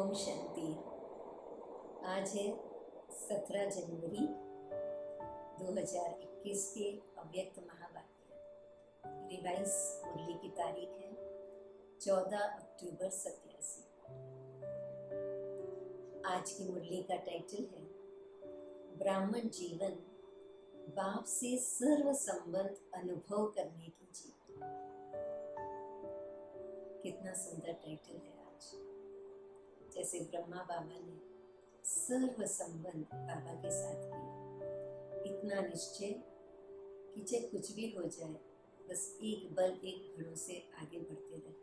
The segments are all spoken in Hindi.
ओम शांति। आज है 17 जनवरी 2021 के अव्यक्त महावाक्य। रिवाइज मुरली की तारीख है 14 अक्टूबर 87। आज की मुरली का टाइटल है ब्राह्मण जीवन, बाप से सर्व संबंध अनुभव करने की जीत। कितना सुंदर टाइटल है। आज जैसे ब्रह्मा बाबा ने सर्व संबंध बाबा के साथ किया, इतना निश्चय कि चाहे कुछ भी हो जाए, बस एक बल एक भरोसे आगे बढ़ते रहे।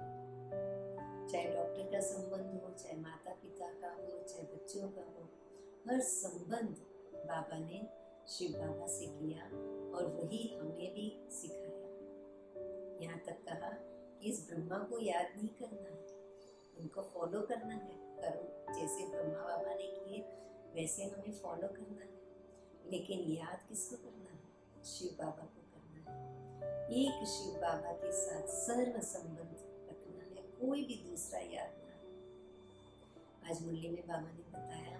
चाहे डॉक्टर का संबंध हो, चाहे माता पिता का हो, चाहे बच्चों का हो, हर संबंध बाबा ने शिव बाबा से किया और वही हमें भी सिखाया। यहाँ तक कहा कि इस ब्रह्मा को याद नहीं करना है, उनको फॉलो करना है। करो जैसे ब्रह्मा बाबा ने किए वैसे हमें फॉलो करना है, लेकिन याद किसको करना है? शिव बाबा को करना है। एक शिव बाबा के साथ सर्व संबंध रखना है, कोई भी दूसरा याद ना है। आज मुरली में बाबा ने बताया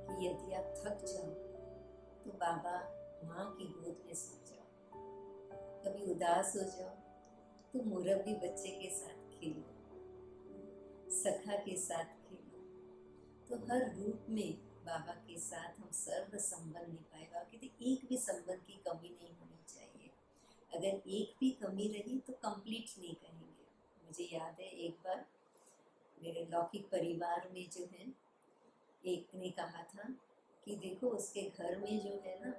कि यदि आप थक जाओ तो बाबा माँ की गोद में सो जाओ। कभी उदास हो जाओ तो मुरब्बी बच्चे के साथ खेलो, सखा के साथ खेलो। तो हर रूप में बाबा के साथ हम सर्व संबंध निभाए। बाबा कहते एक भी संबंध की कमी नहीं होनी चाहिए। अगर एक भी कमी रही तो कंप्लीट नहीं कहेंगे। मुझे याद है एक बार मेरे लौकिक परिवार में जो है, एक ने कहा था कि देखो उसके घर में जो है ना,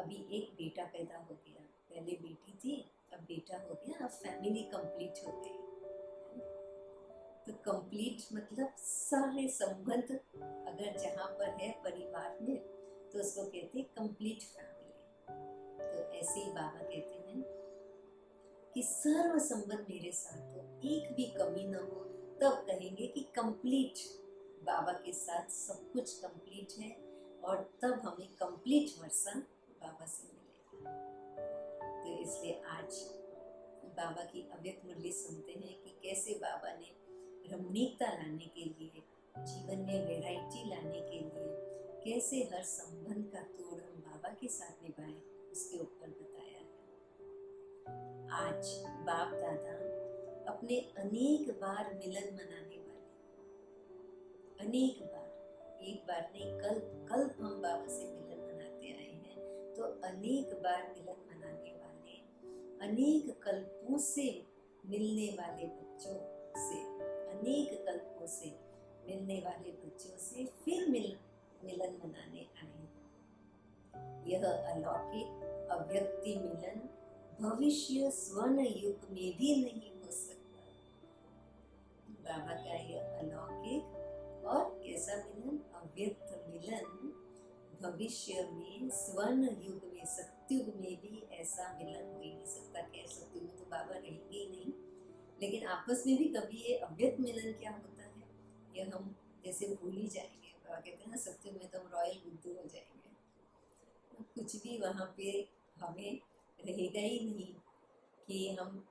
अभी एक बेटा पैदा हो गया, पहले बेटी थी, अब बेटा हो गया, अब फैमिली कंप्लीट हो गई। तो कंप्लीट मतलब सारे संबंध अगर जहाँ पर है परिवार में, तो उसको कहते हैं कंप्लीट फैमिली। तो ऐसे ही बाबा कहते हैं कि सर्व संबंध मेरे साथ हो, एक भी कमी ना हो, तब कहेंगे कि कंप्लीट बाबा के साथ सब कुछ कंप्लीट है, और तब हमें कंप्लीट वर्षा बाबा से मिलेगा। तो इसलिए आज बाबा की अव्यक्त मुरली सुनते हैं कि कैसे बाबा ने रमणीकता लाने के लिए, जीवन में वैरायटी लाने के लिए, कैसे हर संबंध का तोड़ हम बाबा के साथ निभाएं, उसके ऊपर बताया है। आज बाप दादा अपने अनेक बार मिलन मनाने वाले, अनेक बार, एक बार नहीं, कल्प हम बाबा से मिलन मनाते आए हैं। तो अनेक बार मिलन मनाने वाले, अनेक कल्पों से मिलने वाले बच्चों से, अनेक कल्पों से मिलने वाले बच्चों से फिर मिलन मनाने आए। यह अलौकिक अव्यक्ति मिलन भविष्य स्वर्ण युग में भी नहीं हो सकता। बाबा का यह अलौकिक और कैसा मिलन, अव्यक्त मिलन भविष्य में स्वर्ण युग में, सत्युग में भी ऐसा मिलन हो ही नहीं सकता। क्या सत्युग में तो बाबा रहेंगे ही नहीं, लेकिन आपस में भी कभी ये अव्यक्त मिलन क्या होता है ये हम जैसे भूल ही जाएंगे। बाबा कहते हैं ना, सत्युग में तो हम रॉयल बुद्धू हो जाएंगे, कुछ भी वहाँ पे हमें रहेगा ही नहीं कि हम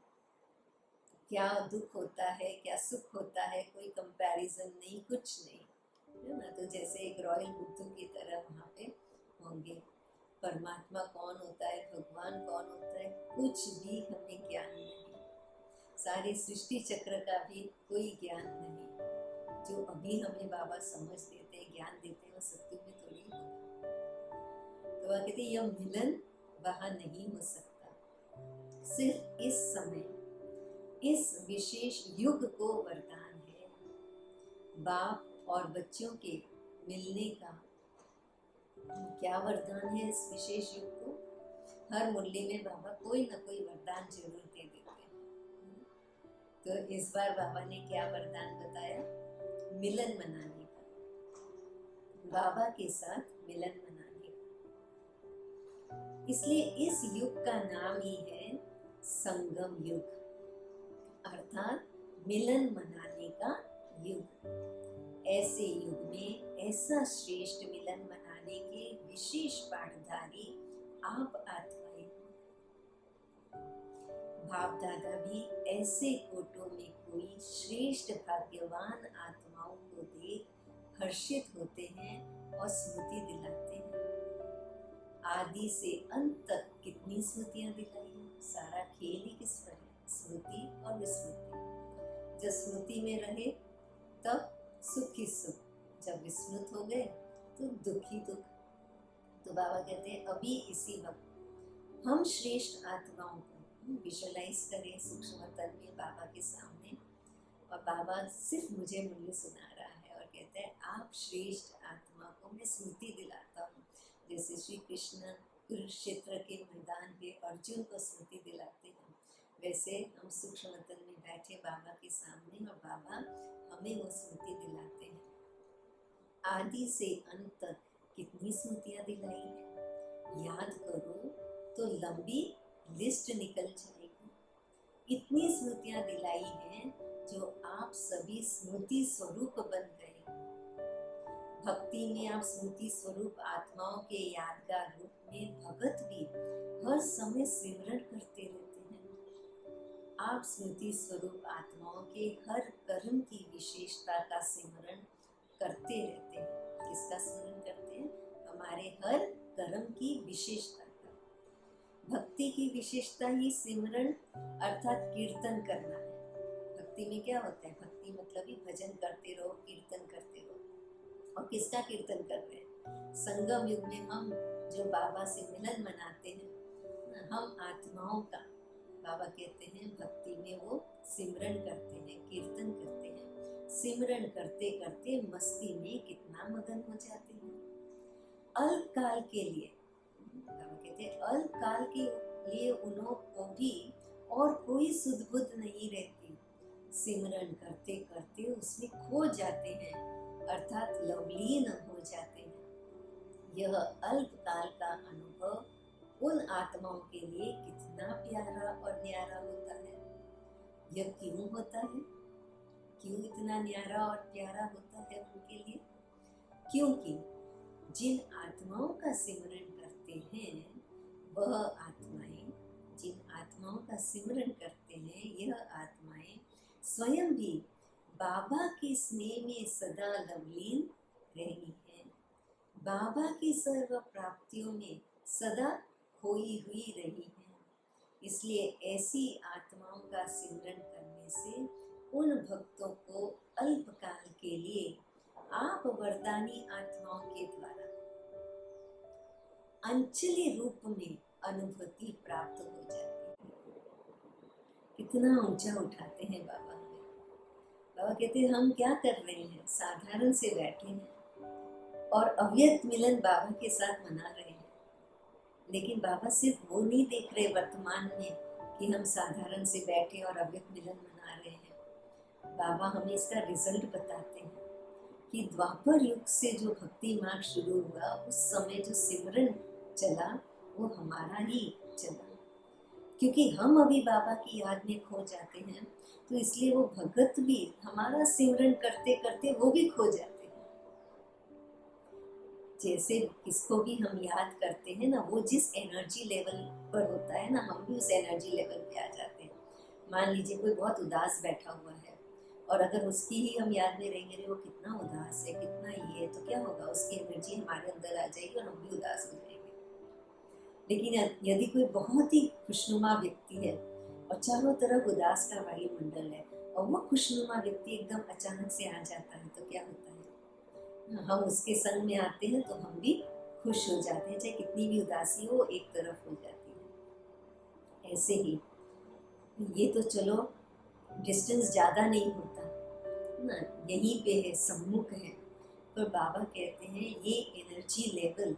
क्या दुख होता है, क्या सुख होता है, कोई कंपैरिजन नहीं, कुछ नहीं, है ना। तो जैसे एक रॉयल बुद्धू की तरह वहाँ पे होंगे। परमात्मा कौन होता है, भगवान कौन होता है, कुछ भी हमें ज्ञान नहीं, सारे सृष्टि चक्र का भी कोई ज्ञान नहीं। जो अभी हमें बाबा समझ देते हैं, ज्ञान देते हैं, वो सत्य में थोड़ी होगा। तो वह कहते यह मिलन वहाँ नहीं हो सकता। सिर्फ इस समय, इस विशेष युग को वरदान है बाप और बच्चों के मिलने का। क्या वरदान है इस विशेष युग को? हर मुरली में बाबा कोई ना कोई वरदान जरूर दे देते हैं। तो इस बार बाबा ने क्या वरदान बताया? मिलन मनाने का, बाबा के साथ मिलन मनाने का। इसलिए इस युग का नाम ही है संगम युग, अर्थात मिलन मनाने का युग। ऐसे युग में ऐसा श्रेष्ठ मिलन मनाने के विशेष पाठधारी आप आत्माएं, बाप दादा भी ऐसे कोटों में कोई श्रेष्ठ भाग्यवान आत्माओं को देख हर्षित होते हैं और स्मृति दिलाते हैं। आदि से अंत तक कितनी स्मृतियां दिलाई हैं। सारा खेल ही किस पर है? स्मृति और विस्मृति। जब स्मृति में रहे तब सुख ही सुख, जब विस्मृत हो गए तो दुख ही दुख। तो बाबा कहते हैं अभी इसी वक्त हम श्रेष्ठ आत्माओं को विजुअलाइज करें सूक्ष्म तन में बाबा के सामने, और बाबा सिर्फ मुझे मुरली सुना रहा है और कहते हैं आप श्रेष्ठ आत्मा को मैं स्मृति दिलाता हूँ। जैसे श्री कृष्ण कुरुक्षेत्र के मैदान पे अर्जुन को स्मृति दिलाते हैं, वैसे हम सूक्ष्म तन में बैठे बाबा के सामने और बाबा हमें वो स्मृति दिलाते हैं। आदि से अंत तक कितनी स्मृतियां दिलाई है, याद करो तो लंबी लिस्ट निकल जाएगी। इतनी स्मृतियां दिलाई हैं जो आप सभी स्मृति स्वरूप बन गए। भक्ति में आप स्मृति स्वरूप आत्माओं के यादगार रूप में भगत भी हर समय सिमरण करते रहते हैं। आप स्मृति स्वरूप आत्माओं के हर कर्म की विशेषता का सिमरण करते रहते हैं। किसका स्मरण करते हैं? हमारे हर कर्म की विशेषता का। भक्ति की विशेषता ही सिमरण अर्थात कीर्तन करना है। भक्ति में क्या होता है? भक्ति मतलब ही भजन करते रहो, कीर्तन करते रहो। और किसका कीर्तन कर रहे हैं? संगम युग में हम जो बाबा से मिलन मनाते हैं, हम आत्माओं का, बाबा कहते हैं भक्ति में वो सिमरन करते हैं, कीर्तन करते हैं। सिमरन करते करते मस्ती में कितना मगन हो जाते हैं। अल्प काल के लिए, बाबा कहते हैं अल्प काल के लिए उन्हों को भी और कोई सुध बुध नहीं रहती। सिमरन करते करते उसमें खो जाते हैं, अर्थात लवलीन हो जाते हैं। यह अल्प काल का अनुभव उन आत्माओं के लिए कितना प्यारा और न्यारा होता है। यह क्यों होता है? क्यों इतना न्यारा और प्यारा होता है उनके लिए? क्योंकि जिन आत्माओं का सिमरन करते हैं वह आत्माएं, जिन आत्माओं का सिमरन करते हैं यह आत्माएं स्वयं भी बाबा के स्नेह में सदा लवलीन रही हैं। बाबा की सर्व प्राप्तियों में सदा खोई हुई रही हैं। इसलिए ऐसी आत्माओं का सिमरन करने से उन भक्तों को अल्पकाल के लिए आप वरदानी आत्माओं के द्वारा अंचली रूप में अनुभूति प्राप्त हो जाती है। कितना ऊंचा उठाते हैं बाबा। बाबा कहते हैं हम क्या कर रहे हैं? साधारण से बैठे हैं और अव्यक्त मिलन बाबा के साथ मना रहे हैं। लेकिन बाबा सिर्फ वो नहीं देख रहे वर्तमान में कि हम साधारण से बैठे और अव्यक्त मिलन मना रहे हैं। बाबा हमें इसका रिजल्ट बताते हैं कि द्वापर युग से जो भक्ति मार्ग शुरू हुआ उस समय जो सिमरन चला वो हमारा ही चला। क्योंकि हम अभी बाबा की याद में खो जाते हैं तो इसलिए वो भगत भी हमारा सिमरन करते करते वो भी खो जाते हैं। जैसे किसको भी हम याद करते हैं ना, वो जिस एनर्जी लेवल पर होता है ना, हम भी उस एनर्जी लेवल पे आ जाते हैं। मान लीजिए कोई बहुत उदास बैठा हुआ है और अगर उसकी ही हम याद में रहेंगे वो कितना उदास है, कितना ये है, तो क्या होगा? उसकी एनर्जी हमारे अंदर आ जाएगी और हम भी उदास हो जाएंगे। लेकिन यदि कोई बहुत ही खुशनुमा व्यक्ति है और चारों तरफ उदास का वायुमंडल है और वो खुशनुमा व्यक्ति एकदम अचानक से आ जाता है तो क्या होता है? हम उसके संग में आते हैं तो हम भी खुश हो जाते हैं, चाहे कितनी भी उदासी हो एक तरफ हो जाती है। ऐसे ही ये तो चलो डिस्टेंस ज़्यादा नहीं होता ना, यहीं पे है, सम्मुख है। पर बाबा कहते हैं ये एनर्जी लेवल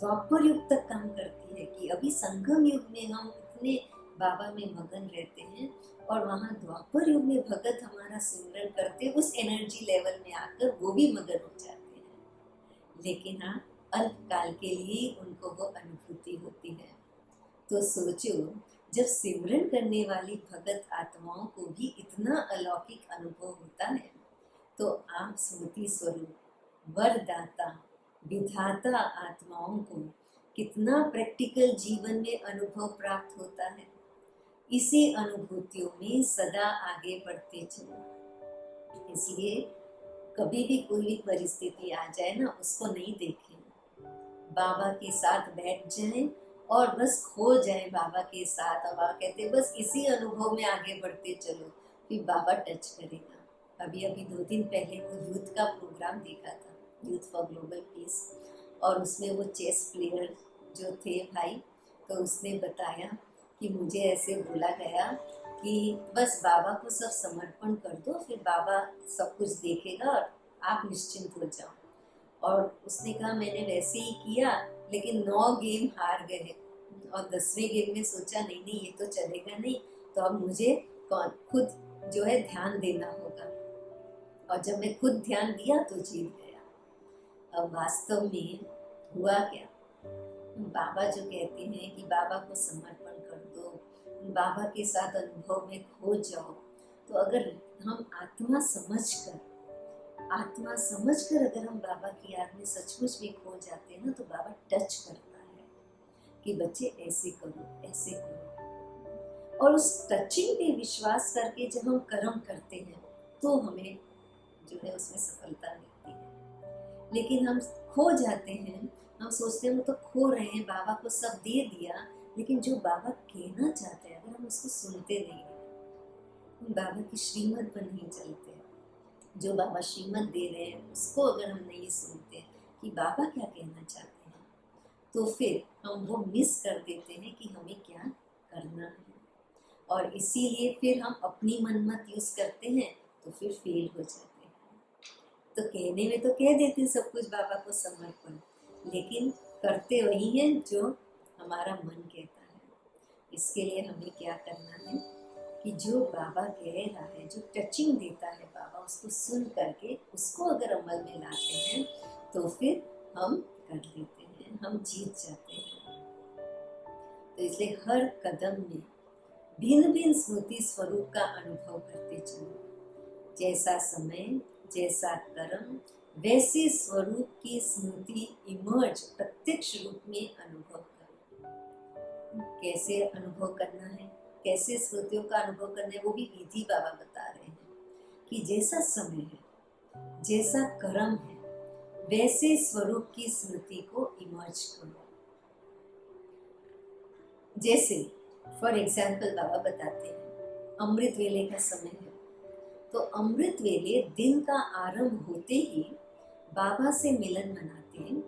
द्वापर युग तक काम करती है कि अभी संगम युग में हम इतने बाबा में मगन रहते हैं और वहाँ द्वापर युग में भगत हमारा सिमरन करते उस एनर्जी लेवल में आकर वो भी मगन हो जाते हैं। लेकिन हाँ, अल्पकाल के लिए उनको वो अनुभूति होती है। तो सोचो, जब सिमरन करने वाली भगत आत्माओं को भी इतना अलौकिक अनुभव होता है तो आप स्मृति स्वरूप वरदाता विधाता आत्माओं को कितना प्रैक्टिकल जीवन में अनुभव प्राप्त होता है। इसी अनुभूतियों में सदा आगे बढ़ते चलो। इसलिए कभी भी कोई भी परिस्थिति आ जाए ना, उसको नहीं देखें, बाबा के साथ बैठ जाएं और बस खो जाएं बाबा के साथ। और बाबा कहते हैं बस इसी अनुभव में आगे बढ़ते चलो, फिर बाबा टच करेगा। अभी अभी 2 दिन पहले वो यूथ का प्रोग्राम देखा था, यूथ फॉर ग्लोबल पीस, और उसमें वो चेस प्लेयर जो थे भाई, तो उसने बताया कि मुझे ऐसे बोला गया कि बस बाबा को सब समर्पण कर दो, फिर बाबा सब कुछ देखेगा और आप निश्चिंत हो जाओ। और उसने कहा मैंने वैसे ही किया, लेकिन 9 गेम हार गए और 10वें गेम में सोचा नहीं नहीं ये तो चलेगा नहीं, तो अब मुझे खुद जो है ध्यान देना होगा। और जब मैं खुद ध्यान दिया तो जीत गया। अब वास्तव में हुआ क्या, बाबा जो कहते हैं कि बाबा को समर्पण कर दो, बाबा के साथ अनुभव में खो जाओ, तो अगर हम आत्मा समझकर अगर हम बाबा की याद में सचमुच में खो जाते हैं ना, तो बाबा टच करता है कि बच्चे ऐसे करो ऐसे करो। और उस टचिंग पे विश्वास करके जब हम कर्म करते हैं तो हमें जो है उसमें सफलता मिलती है। लेकिन हम खो जाते हैं, हम सोचते हैं वो तो खो रहे हैं, बाबा को सब दे दिया, लेकिन जो बाबा कहना चाहते हैं अगर हम उसको सुनते नहीं हैं, बाबा की श्रीमत पर नहीं चलते, जो बाबा श्रीमत दे रहे हैं उसको अगर हम नहीं सुनते कि बाबा क्या कहना चाहते हैं, तो फिर हम वो मिस कर देते हैं कि हमें क्या करना है। और इसीलिए फिर हम अपनी मनमत यूज करते हैं तो फिर फेल हो जाते हैं। तो कहने में तो कह देते हैं सब कुछ बाबा को समर्पण, लेकिन करते वही हैं जो हमारा मन कहता है। इसके लिए हमें क्या करना है कि जो बाबा कह रहा है, जो टचिंग देता है बाबा, उसको सुन करके उसको अगर अमल में लाते हैं तो फिर हम कर लेते हैं, हम जीत जाते हैं। तो इसलिए हर कदम में भिन्न भिन्न स्मृति स्वरूप का अनुभव करते चलो। जैसा समय, जैसा कर्म, वैसे स्वरूप की स्मृति इमर्ज प्रत्यक्ष रूप में अनुभव करो। कैसे अनुभव करना है, कैसे स्मृतियों का अनुभव करना है, वो भी विधि बाबा बता रहे हैं कि जैसा समय है, जैसा कर्म है, वैसे स्वरूप की स्मृति को इमर्ज करो। जैसे फॉर एग्जाम्पल बाबा बताते हैं अमृत वेले का समय है, तो अमृत वेले दिन का आरंभ होते ही बाबा से मिलन मनाते हैं।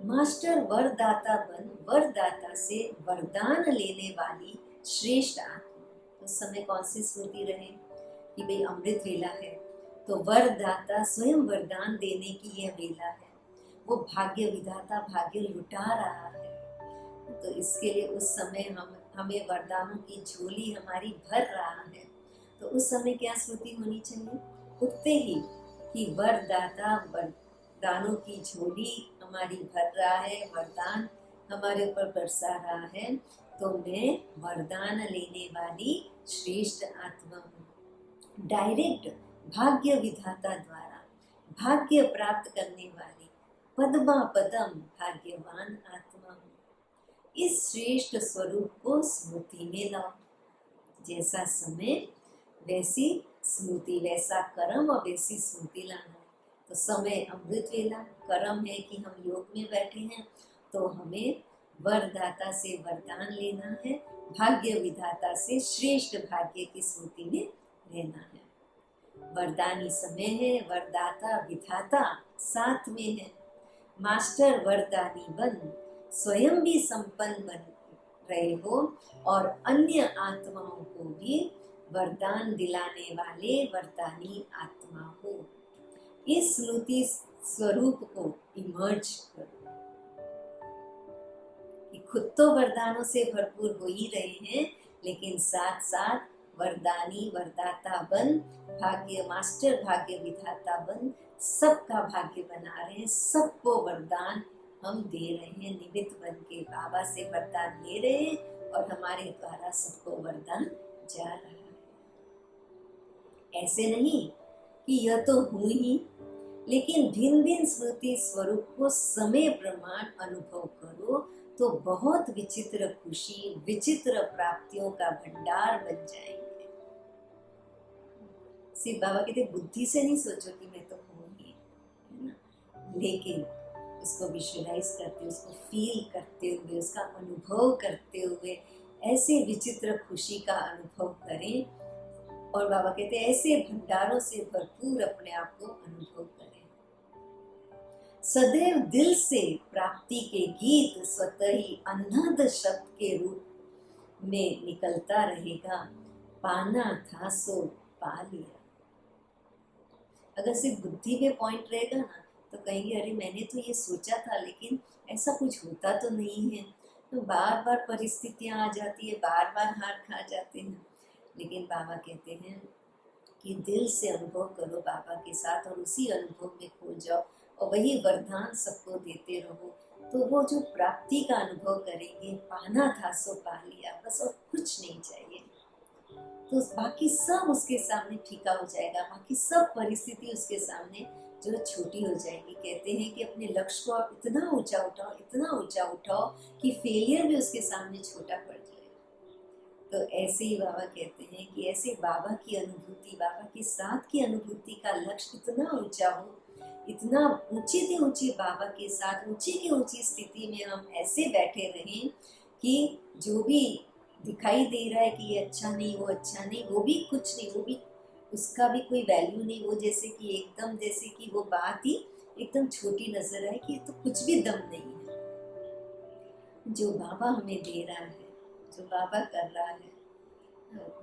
मास्टर वरदाता बन वरदाता से वरदान लेने वाली श्रेष्ठ आत्मा। तो समय कौन सी स्मृति रहे कि भाई अमृत वेला है, तो वरदाता स्वयं वरदान देने की यह वेला है, वो भाग्य विधाता भाग्य लुटा रहा है। तो इसके लिए उस समय हमें वरदानों की झोली हमारी भर रहा है, तो उस समय क्या स्मृति होनी चाहिए, उठते ही कि वरदाता वरदानों की झोली हमारी भर रहा है, वरदान हमारे ऊपर बरसा रहा है, तो मैं वरदान लेने वाली श्रेष्ठ आत्मा हूँ। डायरेक्ट भाग्य विधाता द्वारा भाग्य प्राप्त करने वाली पद्मा पदम भाग्यवान आत्मा हूँ। इस श्रेष्ठ स्वरूप को स्मृति में लाओ। जैसा समय वैसी स्मृति, वैसा कर्म और वैसी स्मृति लाना है। तो समय अमृत वेला, कर्म है कि हम योग में बैठे हैं, तो हमें वरदाता से वरदान लेना है, भाग्य विधाता से श्रेष्ठ भाग्य की स्मृति में रहना है। वरदानी समय है, वरदाता विधाता साथ में है। मास्टर वरदानी बन स्वयं भी संपन्न बन रहे हो और अन्य आत्माओं को भी वरदान दिलाने वाले वरदानी आत्मा हो। इस स्मृति स्वरूप को इमर्ज करो कि खुद तो वरदानों से भरपूर हो ही रहे हैं, लेकिन साथ साथ वरदानी वरदाता बन, भाग्य मास्टर भाग्य विधाता बन, सबका भाग्य बना रहे हैं, सबको वरदान हम दे रहे हैं। निमित्त बन के बाबा से वरदान ले रहे हैं और हमारे द्वारा सबको वरदान जा रहा है। ऐसे नहीं कि यह तो हुई ही, लेकिन भिन्न भिन्न स्मृति स्वरूप को समय प्रमाण अनुभव करो तो बहुत विचित्र खुशी, विचित्र प्राप्तियों का भंडार बन जाएंगे। सिर्फ बाबा कहते बुद्धि से नहीं सोचो कि मैं तो हूँ ही, लेकिन उसको विजुअलाइज करते, उसको फील करते हुए, उसका अनुभव करते हुए ऐसे विचित्र खुशी का अनुभव करें। और बाबा कहते हैं ऐसे भंडारों से भरपूर अपने आप को अनुभव करें। सदैव दिल से प्राप्ति के गीत स्वतः ही अनहद शब्द के रूप में निकलता रहेगा। पाना था सो पा लिया। अगर सिर्फ बुद्धि में पॉइंट रहेगा ना तो कहेंगे अरे मैंने तो ये सोचा था लेकिन ऐसा कुछ होता तो नहीं है। तो बार बार परिस्थितियां आ जाती है, बार बार हार खा जाते हैं। लेकिन बाबा कहते हैं कि दिल से अनुभव करो बाबा के साथ और उसी अनुभव में खो जाओ और वही वरदान सबको देते रहो। तो वो जो प्राप्ति का अनुभव करेंगे, पाना था सो पा लिया, बस और कुछ नहीं चाहिए। तो बाकी सब उसके सामने फीका हो जाएगा, बाकी सब परिस्थिति उसके सामने जो छोटी हो जाएगी। कहते हैं कि अपने लक्ष्य को आप इतना ऊंचा उठाओ, इतना ऊंचा उठाओ कि फेलियर भी उसके सामने छोटा पड़ जाएगा। तो ऐसे ही बाबा कहते हैं कि ऐसे बाबा की अनुभूति, बाबा के साथ की अनुभूति का लक्ष्य इतना ऊंचा हो, इतना ऊंचे से ऊंचे बाबा के साथ ऊंची की ऊंची स्थिति में हम ऐसे बैठे रहें कि जो भी दिखाई दे रहा है कि ये अच्छा नहीं, वो अच्छा नहीं, वो भी कुछ नहीं, वो भी उसका भी कोई वैल्यू नहीं। वो जैसे कि एकदम जैसे कि वो बात ही एकदम छोटी नजर आए कि तो कुछ भी दम नहीं है। जो बाबा हमें दे रहा है, जो बाबा कर रहा है,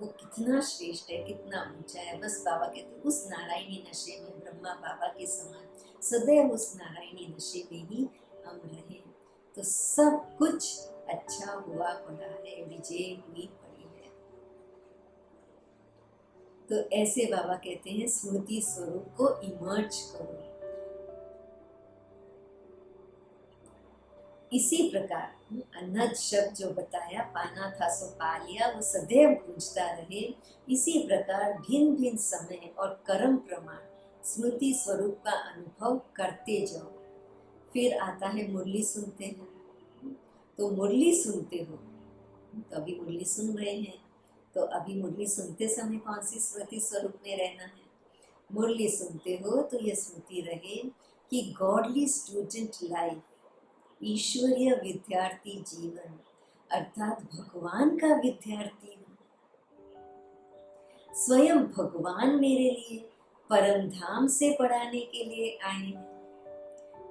वो कितना श्रेष्ठ है, कितना ऊंचा है। बस बाबा कहते उस नारायणी नशे में ब्रह्मा बाबा के समान सदैव उस नारायणी नशे में ही हम रहें तो सब कुछ अच्छा हुआ पड़ा है, विजय हुई पड़ी है। तो ऐसे बाबा कहते हैं स्मृति स्वरूप को इमर्ज करो। इसी प्रकार अनहद शब्द जो बताया, पाना था सो पा लिया, वो सदैव गूंजता रहे। इसी प्रकार भिन्न भिन्न समय और कर्म प्रमाण स्मृति स्वरूप का अनुभव करते जाओ। फिर आता है मुरली सुनते हैं। तो मुरली सुनते हो तो अभी मुरली सुन रहे हैं, तो अभी मुरली सुनते समय कौन सी स्मृति स्वरूप में रहना है? मुरली सुनते हो तो ये स्मृति रहे कि गॉडली स्टूडेंट लाइफ, ईश्वरीय विद्यार्थी जीवन अर्थात भगवान का विद्यार्थी हूँ। स्वयं भगवान मेरे लिए परम धाम से पढ़ाने के लिए आए हैं।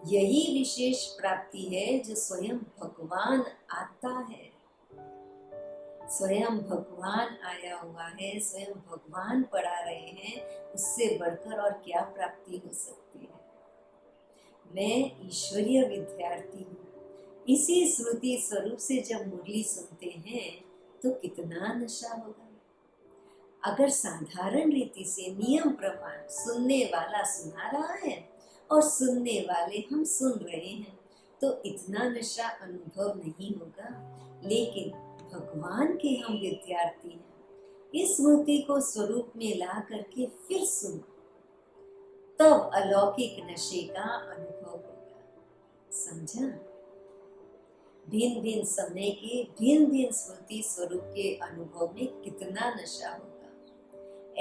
यही विशेष प्राप्ति है जो स्वयं भगवान आता है। स्वयं भगवान आया हुआ है, स्वयं भगवान पढ़ा रहे हैं, उससे बढ़कर और क्या प्राप्ति हो सकती है? मैं ईश्वरीय विद्यार्थी हूँ। इसी स्मृति स्वरूप से जब मुरली सुनते हैं तो कितना नशा होगा। अगर साधारण रीति से नियम प्रमाण सुनने वाला सुना रहा है और सुनने वाले हम सुन रहे हैं तो इतना नशा अनुभव नहीं होगा। लेकिन भगवान के हम विद्यार्थी हैं, इस स्मृति को स्वरूप में ला करके फिर सुनो, तब अलौकिक नशे का अनुभव होगा। समझा? भिन्न भिन्न समय के भिन्न भिन्न स्मृति स्वरूप के अनुभव में कितना नशा होगा।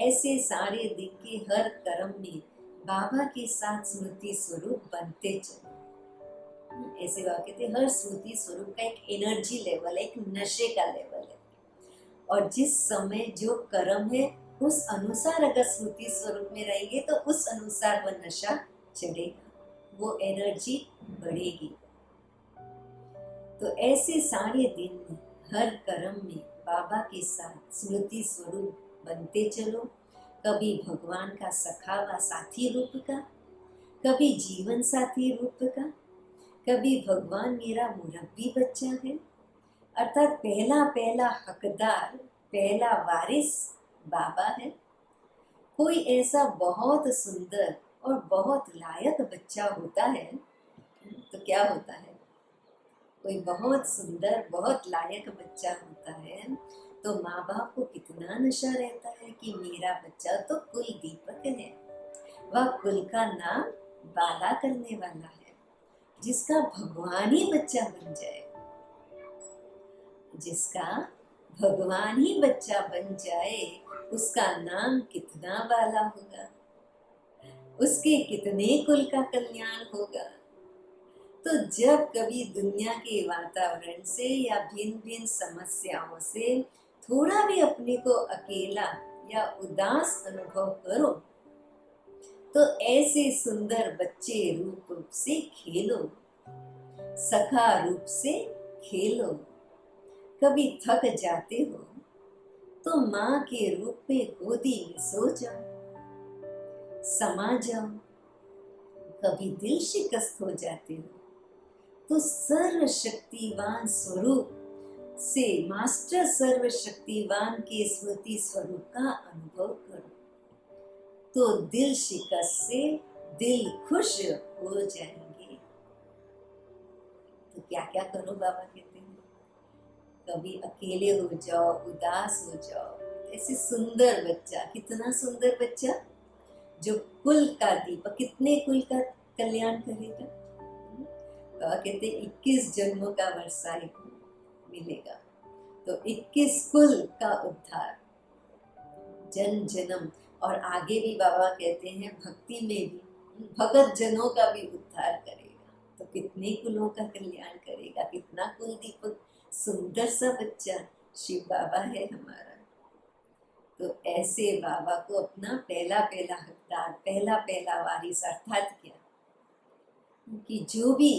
ऐसे सारे दिन के हर कर्म में बाबा के साथ स्मृति स्वरूप बनते चलो। ऐसे बाबा कहते हर स्मृति स्वरूप का एक एनर्जी लेवल है, एक नशे का लेवल है। और जिस समय जो कर्म है उस अनुसार अगर स्मृति स्वरूप में रहेंगे तो उस अनुसार वह नशा चढ़ेगा, वो एनर्जी बढ़ेगी। तो ऐसे सारे दिन में हर कर्म में बाबा के साथ स्मृति स्वरूप बनते चलो। कभी भगवान का सखा व साथी रूप का, कभी जीवन साथी रूप का, कभी भगवान मेरा मुरब्बी बच्चा है अर्थात पहला पहला हकदार, पहला वारिस बाबा है। कोई ऐसा बहुत सुंदर और बहुत लायक बच्चा होता है तो क्या होता है? कोई बहुत सुंदर बहुत लायक बच्चा होता है तो माँ बाप को कितना नशा रहता है कि मेरा बच्चा तो कुल दीपक है, वह कुल का नाम बाला करने वाला है, जिसका भगवान ही बच्चा बन जाए, जिसका भगवान ही बच्चा बन जाए उसका नाम कितना बाला होगा। उसके कितने कुल का कल्याण होगा। तो जब कभी दुनिया के वातावरण से या भिन्न भिन्न समस्याओं से थोड़ा भी अपने को अकेला या उदास अनुभव करो, तो ऐसे सुंदर बच्चे रूप से खेलो, सखा रूप से खेलो। कभी थक जाते हो तो माँ के रूप में गोदी में सो जाओ, समा जाओ। कभी दिल शिकस्त हो जाते हो तो सर्वशक्तिवान स्वरूप से, मास्टर सर्वशक्तिवान के स्मृति स्वरूप का अनुभव करो, तो दिल शिकस्त से दिल खुश हो जाएंगे। तो क्या क्या करो, बाबा कहते हैं कभी अकेले हो जाओ, उदास हो जाओ। ऐसे सुंदर बच्चा, कितना सुंदर बच्चा जो कुल का दीपक, कितने कुल का कल्याण करेगा। बाबा कहते 21 जन्मों का वर्षाई मिलेगा, तो 21 कुल का उद्धार, जन्म जन्म। और आगे भी बाबा कहते हैं भक्ति में भी भगत जनों का भी उद्धार करेगा, तो कितने कुलों का कल्याण करेगा। कितना कुल दीपक, सुंदर सा बच्चा शिव बाबा है हमारा। तो ऐसे बाबा को अपना पहला पहला हकदार, पहला पहला वारिस, अर्थात क्या कि जो भी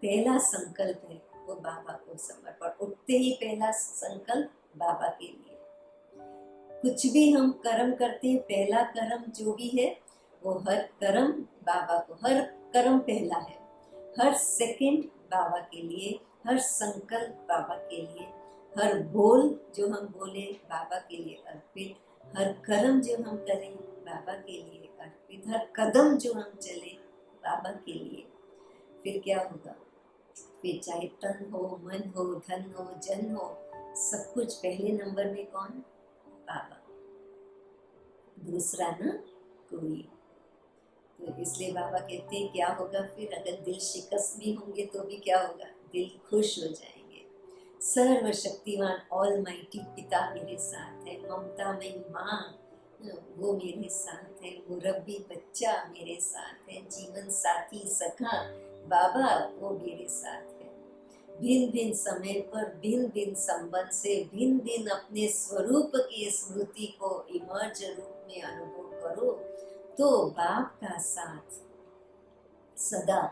पहला संकल्प है वो बाबा को समर्पण। उठते ही पहला संकल्प बाबा के लिए। कुछ भी हम कर्म करते हैं, पहला कर्म जो भी है वो हर कर्म बाबा को, हर कर्म पहला है, हर सेकंड बाबा के लिए, हर संकल्प बाबा के लिए, हर बोल जो हम बोले बाबा के लिए अर्पित, हर कर्म जो हम करें बाबा के लिए अर्पित, हर कदम जो हम चले बाबा के लिए। फिर क्या होगा, फिर चाहे तन हो, मन हो, धन हो, जन हो, सब कुछ पहले नंबर में कौन? बाबा, दूसरा ना कोई। तो इसलिए बाबा कहते हैं क्या होगा फिर, अगर दिल शिकस्त भी होंगे तो भी क्या होगा, दिल खुश हो जाएंगे। सर्वशक्तिवान ऑलमाइटी पिता मेरे साथ है, ममता में माँ वो मेरे साथ है, मुरब्बी बच्चा मेरे साथ है, जीवन साथी सखा बाबा वो मेरे साथ है। भिन्न भिन्न समय पर भिन्न भिन्न संबंध से भिन्न भिन्न अपने स्वरूप की स्मृति को इमर्ज रूप में अनुभव करो, तो बाप का साथ सदा,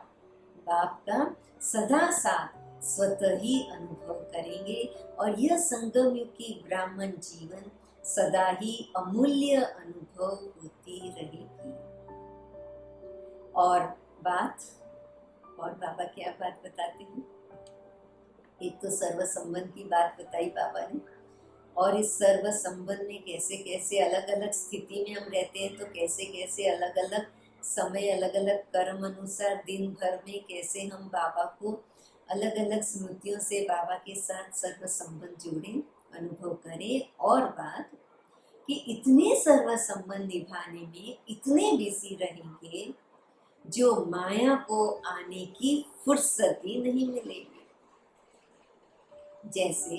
बाप का सदा साथ स्वतः ही अनुभव करेंगे। और यह संगम युग की ब्राह्मण जीवन सदा ही अमूल्य अनुभव होती रहेगी। और बाबा क्या बात बताते हैं, एक तो सर्व संबंध की बात बताई बाबा ने, और इस सर्व संबंध में कैसे कैसे अलग अलग स्थिति में हम रहते हैं, तो कैसे कैसे अलग अलग समय, अलग अलग कर्म अनुसार दिन भर में कैसे हम बाबा को अलग अलग स्मृतियों से बाबा के साथ सर्व संबंध जुड़े, अनुभव करें। और बात कि इतने सर्व संबंध निभाने में इतने बिजी रहेंगे जो माया को आने की फुर्सत ही नहीं मिलेगी। जैसे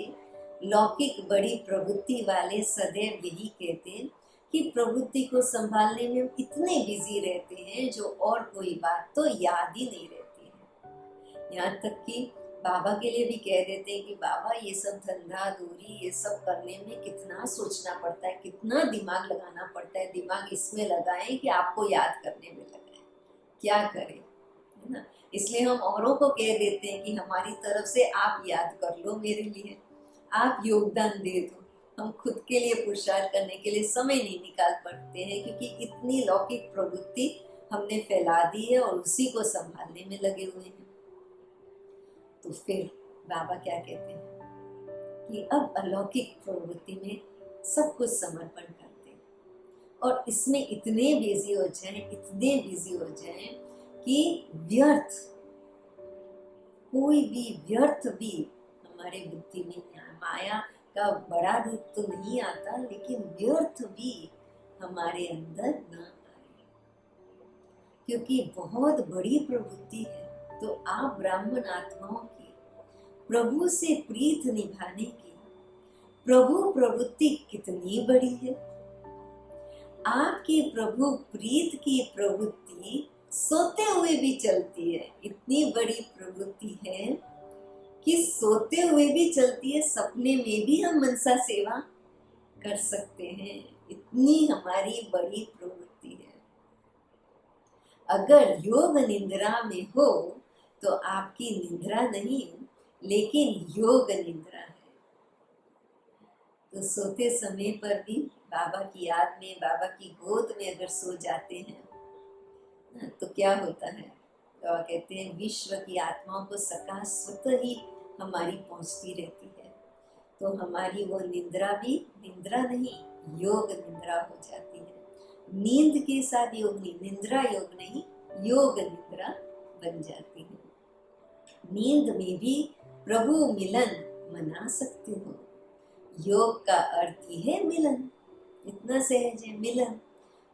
लौकिक बड़ी प्रवृत्ति वाले सदैव यही कहते हैं कि प्रवृत्ति को संभालने में हम इतने बिजी रहते हैं जो और कोई बात तो याद ही नहीं रहती है। यहाँ तक कि बाबा के लिए भी कह देते हैं कि बाबा ये सब धंधा दूरी ये सब करने में कितना सोचना पड़ता है, कितना दिमाग लगाना पड़ता है, दिमाग इसमें लगाएं कि आपको याद करने में लगाएं, क्या करें, है ना। इसलिए हम औरों को कह देते हैं कि हमारी तरफ से आप याद कर लो मेरे लिए, आप योगदान दे दो। हम खुद के लिए पुरुषार्थ करने के लिए समय नहीं निकाल पाते हैं, क्योंकि इतनी लौकिक प्रवृत्ति हमने फैला दी है और उसी को संभालने में लगे हुए हैं। तो फिर बाबा क्या कहते हैं कि अब अलौकिक प्रवृत्ति में सब कुछ समर्पण करते हैं और इसमें इतने बिजी हो जाएं, इतने बिजी हो जाएं कि व्यर्थ, कोई भी व्यर्थ भी हमारे बुद्धि में नहीं आए। माया का बड़ा रूप तो नहीं आता, लेकिन व्यर्थ भी हमारे अंदर ना आए, क्योंकि बहुत बड़ी प्रवृत्ति है। तो आप ब्राह्मण आत्माओं की प्रभु से प्रीत निभाने की प्रभु प्रवृत्ति कितनी बड़ी है। आपकी प्रभु प्रीत की प्रवृत्ति सोते हुए भी चलती है। इतनी बड़ी प्रवृत्ति है कि सोते हुए भी चलती है, सपने में भी हम मनसा सेवा कर सकते हैं। इतनी हमारी बड़ी प्रवृत्ति है। अगर योग निद्रा में हो तो आपकी निद्रा नहीं लेकिन योग निद्रा है। तो सोते समय पर भी बाबा की याद में, बाबा की गोद में अगर सो जाते हैं तो क्या होता है? तो कहते हैं विश्व की आत्माओं को सका स्वतः ही हमारी पहुंचती रहती है। तो हमारी वो निद्रा भी निद्रा नहीं, योग निद्रा हो जाती है। नींद के साथ योग नहीं, निद्रा योग नहीं, योग निद्रा बन जाती है। नींद में भी प्रभु मिलन मना सकते हो। योग का अर्थ ही है मिलन, इतना सहज है मिलन।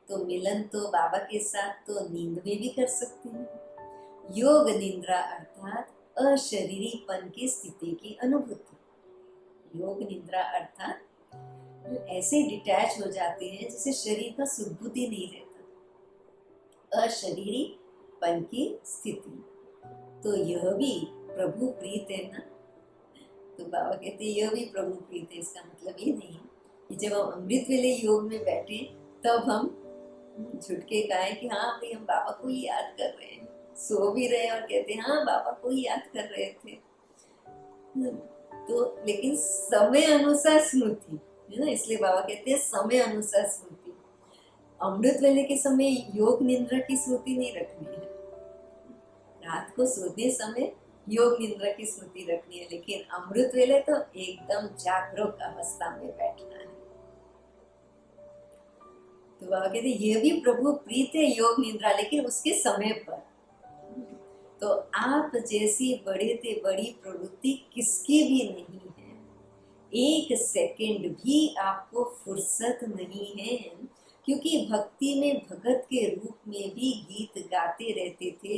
तो मिलन तो बाबा के साथ तो नींद में भी कर सकते हैं। योग निद्रा अर्थात अशरीरीपन की स्थिति की अनुभूति। योग निद्रा अर्थात ऐसे डिटैच हो जाते हैं जैसे शरीर का सुदबुद्धि नहीं रहता, अशरीरीपन की स्थिति। तो यह भी प्रभु प्रीत है ना। तो बाबा कहते हैं यह भी प्रभु प्रीत है। इसका मतलब ये नहीं कि जब हम अमृत वेले योग में बैठे तब हम झुट के कहें कि हाँ भाई हम बाबा को ही याद कर रहे हैं, सो भी रहे और कहते हैं हाँ बाबा को ही याद कर रहे थे। तो लेकिन समय अनुसार स्मृति है ना, इसलिए बाबा कहते हैं समय अनुसार स्मृति। अमृत वेले के समय योग निद्रा की स्मृति नहीं रखनी है, रात को सोते समय योग निद्रा की स्मृति रखनी है, लेकिन अमृत वेले तो एकदम जागरूक अवस्था में बैठना है। तो बाबा कहते ये भी प्रभु प्रीत है योग निद्रा, लेकिन उसके समय पर। तो आप जैसी बड़े से बड़ी प्रवृत्ति किसकी भी नहीं है। एक सेकंड भी आपको फुर्सत नहीं है, क्योंकि भक्ति में भगत के रूप में भी गीत गाते रहते थे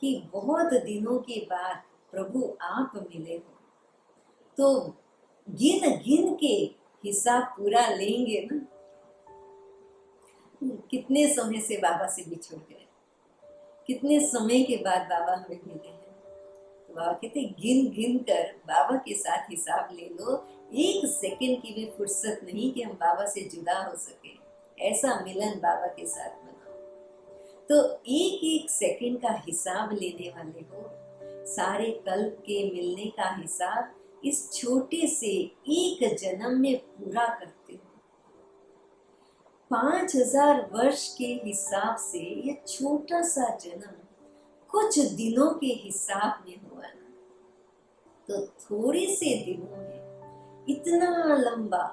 कि बहुत दिनों के बाद प्रभु आप मिले हो। तो गिन गिन के हिसाब पूरा लेंगे ना, कितने समय से बाबा से बिछड़ गए, कितने समय के बाद बाबा हमें मिले हैं। तो बाबा कहते गिन गिन कर बाबा के साथ हिसाब ले लो। एक सेकंड की भी फुर्सत नहीं कि हम बाबा से जुदा हो सके। ऐसा मिलन बाबा के साथ मनाओ। तो एक एक सेकंड का हिसाब लेने वाले हो, सारे कल्प के मिलने का हिसाब इस छोटे से एक जन्म में पूरा करते हो। 5000 वर्ष के हिसाब से ये छोटा सा जन्म कुछ दिनों के हिसाब में हुआ ना, तो थोड़े से दिनों में इतना लंबा,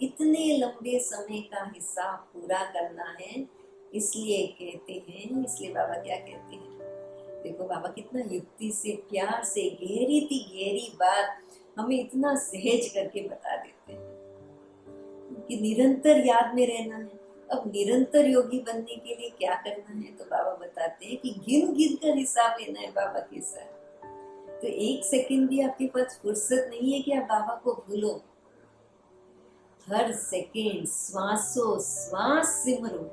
इतने लंबे समय का हिसाब पूरा करना है। इसलिए कहते हैं, इसलिए बाबा क्या कहते हैं, देखो बाबा कितना युक्ति से, प्यार से, गहरी बात हमें इतना सहज करके बता देते हैं कि निरंतर याद में रहना है। अब निरंतर योगी बनने के लिए क्या करना है, तो बाबा बताते हैं कि गिन गिन कर हिसाब लेना है बाबा के साथ। तो एक सेकंड भी आपके पास फुर्सत नहीं है कि आप बाबा को भूलो। हर सेकंड श्वासों श्वास सिमरो।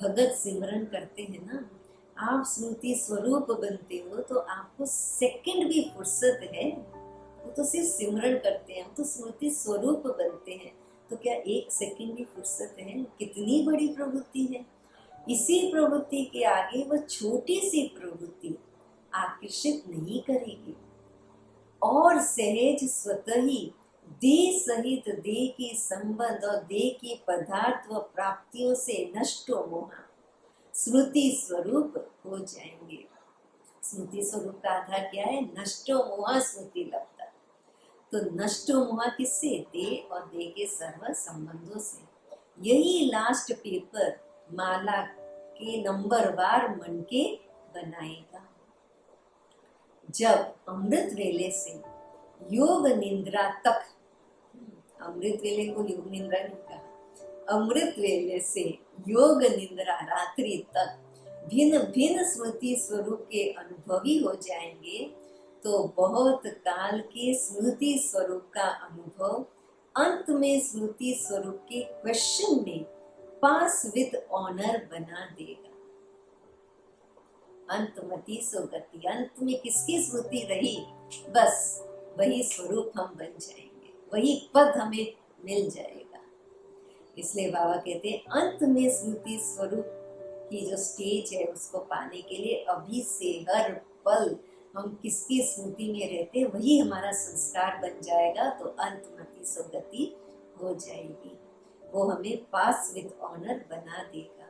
भगत सिमरन करते हैं ना, आप स्मृति स्वरूप बनते हो, तो आपको सेकंड भी फुर्सत है। वो तो सिर्फ सिमरन करते हैं, हम तो स्मृति स्वरूप बनते हैं। तो क्या एक सेकंड भी फुर्सत है? कितनी बड़ी प्रवृत्ति है। इसी प्रवृत्ति के आगे वह छोटी सी प्रवृत्ति आकर्षित नहीं करेगी और सहज स्वतः ही देह सहित देह के संबंध और देह के पदार्थ व प्राप्तियों से नष्टो मोह स्मृति स्वरूप हो जाएंगे। स्मृति स्वरूप का आधार क्या है? नष्टो मोह स्मृति लब्धा। तो नष्टो मोह किससे? देह और देह के सर्व संबंधों से। यही लास्ट पेपर माला के नंबरवार मन के बनाएगा। जब अमृत वेले से योग निद्रा तक, अमृत वेले को योग निद्रा नहीं कहा, अमृत वेले से योग निद्रा रात्रि तक भिन्न भिन्न स्मृति स्वरूप के अनुभवी हो जाएंगे, तो बहुत काल के स्मृति स्वरूप का अनुभव अंत में स्मृति स्वरूप के क्वेश्चन में पास विद ऑनर बना देगा। अंतमति सो गति, अंत में किसकी स्मृति रही, बस वही स्वरूप हम बन जाएंगे, वही पद हमें मिल जाएगा। इसलिए बाबा कहते हैं अंत में स्मृति स्वरूप की जो स्टेज है उसको पाने के लिए अभी से हर पल हम किसकी स्मृति में रहते हैं वही हमारा संस्कार बन जाएगा, तो अंतमति सुगति हो जाएगी, वो हमें पास विद ऑनर बना देगा।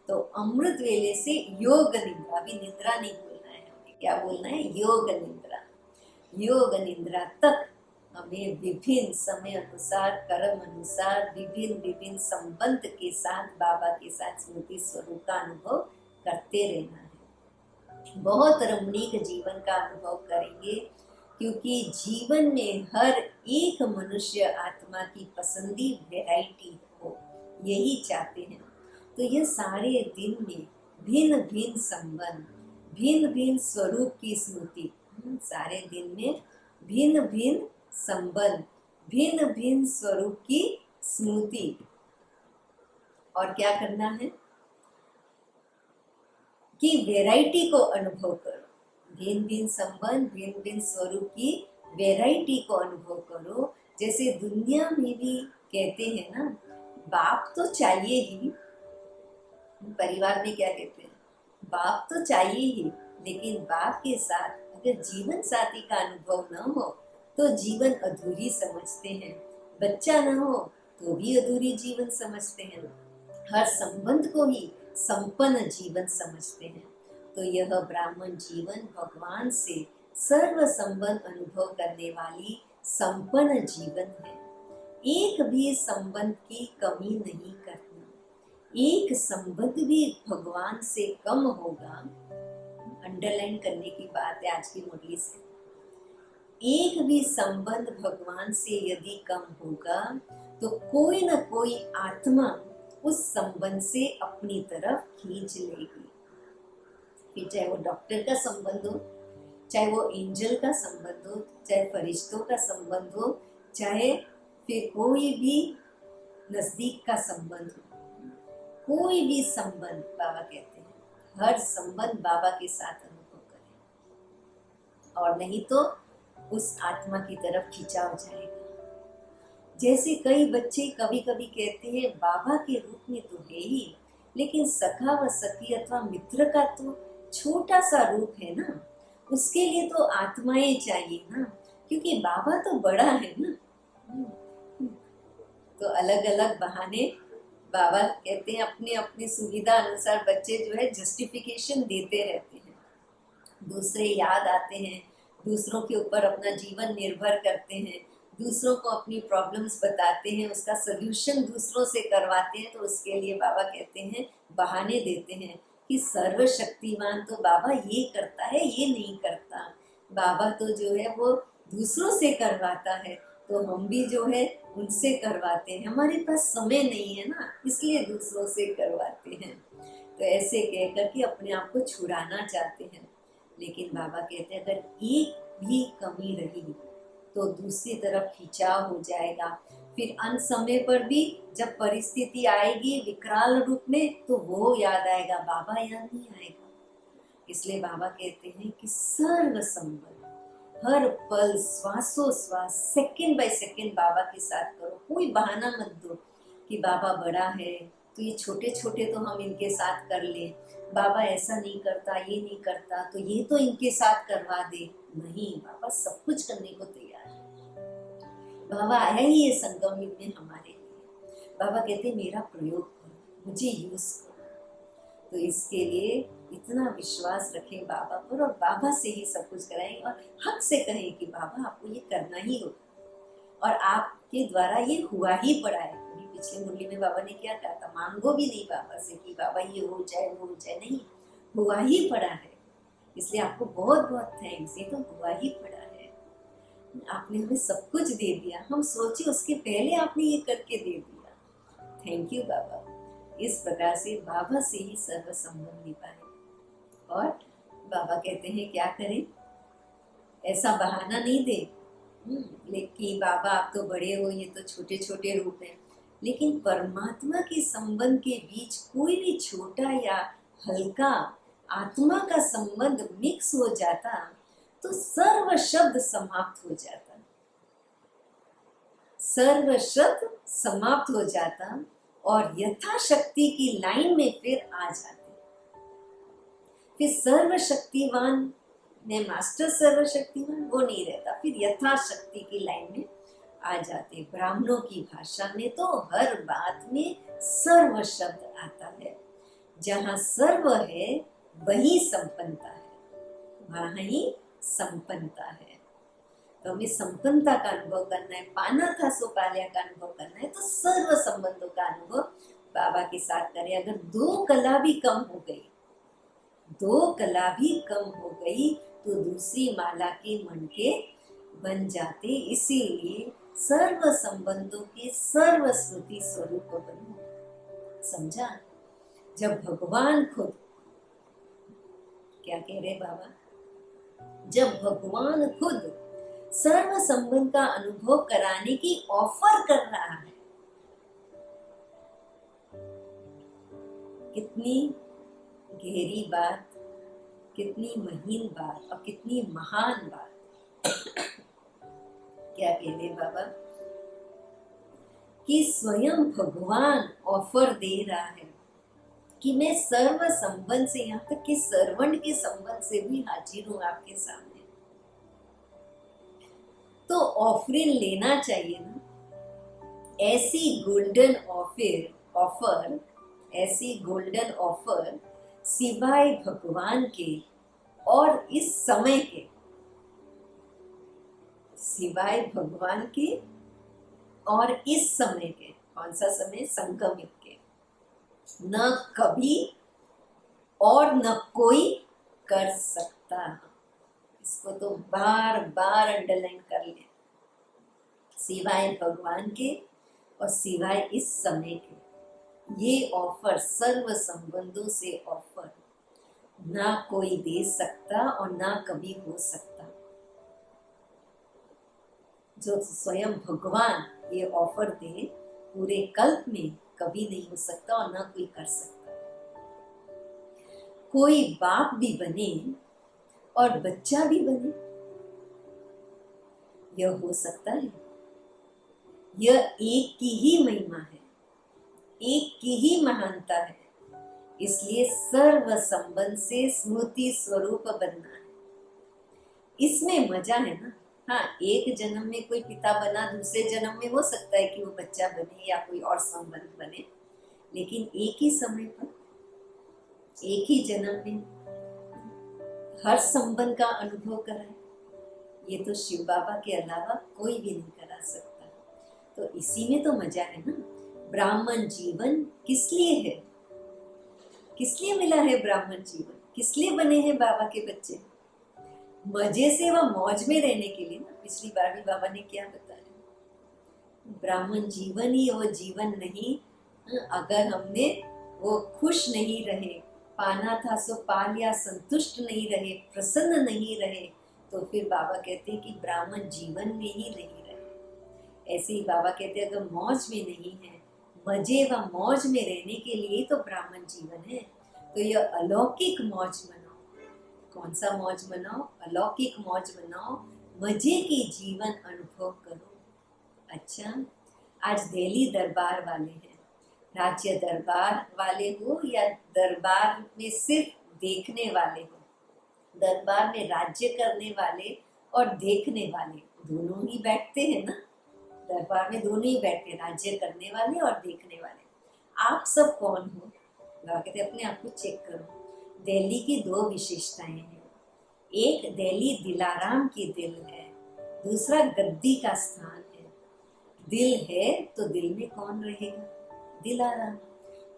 तो अमृत वेले से योग निद्रा, अभी निद्रा नहीं बोलना है हमें, क्या बोलना है, योग निद्रा। योग निद्रा तक हमें विभिन्न समय अनुसार, कर्म अनुसार, विभिन्न विभिन्न संबंध के साथ बाबा के साथ स्मृति स्वरूप का अनुभव करते रहना है। बहुत रमणीक जीवन का अनुभव करेंगे, क्योंकि जीवन में हर एक मनुष्य आत्मा की पसंदी वैरायटी हो, यही चाहते हैं। तो ये सारे दिन में भिन्न भिन्न संबंध, भिन्न भिन्न स्वरूप की स्मृति, सारे दिन में भिन्न भिन्न संबंध, भिन्न भिन्न स्वरूप की स्मृति। और क्या करना है कि वैरायटी को अनुभव करो, भिन्न भिन्न संबंध, भिन्न भिन्न स्वरूप की वैरायटी को अनुभव करो। जैसे दुनिया में भी कहते हैं ना, बाप तो चाहिए ही, परिवार में क्या कहते हैं, बाप तो चाहिए ही, लेकिन बाप के साथ अगर जीवन साथी का अनुभव न हो तो जीवन अधूरी समझते हैं, बच्चा न हो तो भी अधूरी जीवन समझते हैं, हर संबंध को ही संपन्न जीवन समझते हैं। तो यह ब्राह्मण जीवन भगवान से सर्व संबंध अनुभव करने वाली संपन्न जीवन है। एक भी संबंध की कमी नहीं करना, एक संबंध भी भगवान से कम होगा, अंडरलाइन करने की बात है आज की मुरली से, एक भी संबंध भगवान से यदि कम होगा तो कोई न कोई आत्मा उस संबंध से अपनी तरफ खींच लेगी। फिर चाहे वो डॉक्टर का संबंध हो, चाहे वो एंजल का संबंध हो, चाहे फरिश्तों का संबंध हो, चाहे फिर कोई भी नजदीक का संबंध हो, कोई भी संबंध, बाबा कहते हैं हर संबंध बाबा के साथ अनुभव करें, और नहीं तो उस आत्मा की तरफ खिंचा हो जाएगा। जैसे कई बच्चे कभी कभी कहते हैं बाबा के रूप में तो है ही, लेकिन सखा व सखी अथवा मित्र का तो छोटा सा रूप है ना, उसके लिए तो आत्माएं चाहिए ना, क्योंकि बाबा तो बड़ा है ना। तो अलग अलग बहाने बाबा कहते हैं, अपनी अपनी सुविधा अनुसार बच्चे जो है जस्टिफिकेशन देते रहते हैं, दूसरे याद आते हैं, दूसरों के ऊपर अपना जीवन निर्भर करते हैं, दूसरों को अपनी प्रॉब्लम्स बताते हैं, उसका सल्यूशन दूसरों से करवाते हैं। तो उसके लिए बाबा कहते हैं, बहाने देते हैं कि सर्वशक्तिमान तो बाबा ये करता है, ये नहीं करता, बाबा तो जो है वो दूसरों से करवाता है, तो हम भी जो है उनसे करवाते हैं, हमारे पास समय नहीं है ना, इसलिए दूसरों से करवाते हैं। तो ऐसे कह करके अपने आप को छुड़ाना चाहते हैं। लेकिन बाबा कहते हैं अगर एक भी कमी रही तो दूसरी तरफ खिंचाव हो जाएगा। फिर अंत समय पर भी जब परिस्थिति आएगी विकराल रूप में, तो वो याद आएगा, बाबा याद नहीं आएगा। इसलिए बाबा कहते हैं कि सर्व संबंध हर पल, श्वासों श्वास, सेकंड बाय सेकंड बाबा के साथ करो। कोई बहाना मत दो कि बाबा बड़ा है तो ये छोटे छोटे तो हम इनके साथ कर लें, बाबा ऐसा नहीं करता, ये नहीं करता, तो ये तो इनके साथ करवा दे। नहीं, बाबा सब कुछ करने को तैयार है। बाबा आया ही ये संगम युग में हमारे लिए। बाबा कहते मेरा प्रयोग करो, मुझे यूज करो। तो इसके लिए इतना विश्वास रखें बाबा पर, और बाबा से ही सब कुछ कराएं, और हक से कहें कि बाबा आपको ये करना ही होगा, और आपके द्वारा ये हुआ ही पड़ा है। पिछले मुरली में बाबा ने क्या कहा था, मांगो भी नहीं बाबा से कि बाबा ये हो जाए वो हो जाए, नहीं, हुआ ही पड़ा है। इसलिए आपको बहुत बहुत थैंक्स, ये तो हुआ ही पड़ा है, आपने हमें सब कुछ दे दिया, हम सोचे उसके पहले आपने ये करके दे दिया, थैंक यू बाबा। इस प्रकार से बाबा से ही सर्व संबंध निभाए। और बाबा कहते हैं क्या करें, ऐसा बहाना नहीं दे लेकिन बाबा आप तो बड़े हो, ये तो छोटे छोटे रूप हैं, लेकिन परमात्मा के संबंध के बीच कोई भी छोटा या हल्का आत्मा का संबंध मिक्स हो जाता तो सर्व शब्द समाप्त हो जाता, सर्व शब्द समाप्त हो जाता और यथाशक्ति की लाइन में फिर आ जाते। फिर सर्वशक्तिवान में मास्टर सर्वशक्तिवान वो नहीं रहता, फिर यथाशक्ति की लाइन में आ जाते। ब्राह्मणों की भाषा में तो हर बात में सर्व शब्द आता है। जहाँ सर्व है वही संपन्नता है, वहाँ ही संपन्नता है। तो हमें संपन्नता का अनुभव करना है, पाना था सो पालिया का अनुभव करना है, तो सर्व संबंधों का अनुभव बाबा के साथ करें। अगर दो कला भी कम हो गई, दो कला भी कम हो गई तो दूसरी माला के मनके बन जाते। इसीलिए सर्व संबंधों के सर्व स्मृति स्वरूप बनो। समझा? जब भगवान खुद, क्या कह रहे बाबा, जब भगवान खुद सर्व संबंध का अनुभव कराने की ऑफर कर रहा है, कितनी गहरी बात, कितनी महीन बात और कितनी महान बात। क्या कह रहे बाबा कि स्वयं भगवान ऑफर दे रहा है कि मैं सर्व संबंध से, यहाँ तक कि सर्वण के संबंध से भी हाजिर हूं आपके सामने। तो ऑफरिंग लेना चाहिए ना। ऐसी गोल्डन ऑफर, ऐसी गोल्डन ऑफर सिवाय भगवान के और इस समय के, सिवाय भगवान के और इस समय के, कौन सा समय, संगम युग के, न कभी और न कोई कर सकता। इसको तो बार बार अंडरलाइन कर ले। सिवाय भगवान के और सिवाय इस समय के, ये ऑफर सर्व संबंधों से ऑफर ना कोई दे सकता और ना कभी हो सकता। जो स्वयं भगवान ये ऑफर दे, पूरे कल्प में कभी नहीं हो सकता और ना कोई कर सकता। कोई बाप भी बने और बच्चा भी बने, यह हो सकता है। यह एक की ही महिमा है, एक की ही महानता है। इसलिए सर्व संबंध से स्मृति स्वरूप बनना है। इसमें मजा है ना। हाँ, एक जन्म में कोई पिता बना, दूसरे जन्म में हो सकता है कि वो बच्चा बने या कोई और संबंध बने, लेकिन एक ही समय पर, एक ही जन्म में हर संबंध का अनुभव कराए, ये तो शिव बाबा के अलावा कोई भी नहीं करा सकता। तो इसी में तो मजा है ना। ब्राह्मण जीवन किस लिए है, किस लिए मिला है ब्राह्मण जीवन, किस लिए बने हैं बाबा के बच्चे? मजे से व मौज में रहने के लिए ना। पिछली बार भी बाबा ने क्या बताया, ब्राह्मण जीवन ही वो जीवन नहीं। अगर हमने वो खुश नहीं रहे, पाना था सो पा लिया, संतुष्ट नहीं रहे, प्रसन्न नहीं रहे, तो फिर बाबा कहते हैं कि ब्राह्मण जीवन में ही नहीं रहे। ऐसे ही बाबा कहते हैं अगर मौज में नहीं है, मजे व मौज में रहने के लिए तो ब्राह्मण जीवन है। तो यह अलौकिक मौज मनाओ। कौन सा मौज मनाओ? अलौकिक मौज मनाओ, मजे की जीवन अनुभव करो। अच्छा, आज दिल्ली दरबार वाले हैं, राज्य दरबार वाले हो या दरबार में सिर्फ देखने वाले हो, दरबार में राज्य करने वाले और देखने वाले दोनों ही बैठते हैं ना। दरबार में दोनों ही बैठते हैं, राज्य करने वाले और देखने वाले। आप सब कौन हो? कहते अपने आप को चेक करो। दिल्ली की दो विशेषताएं हैं। एक, दिल्ली दिलाराम की दिल है, दूसरा गद्दी का स्थान है। दिल है तो दिल में कौन रहेगा? दिलाराम।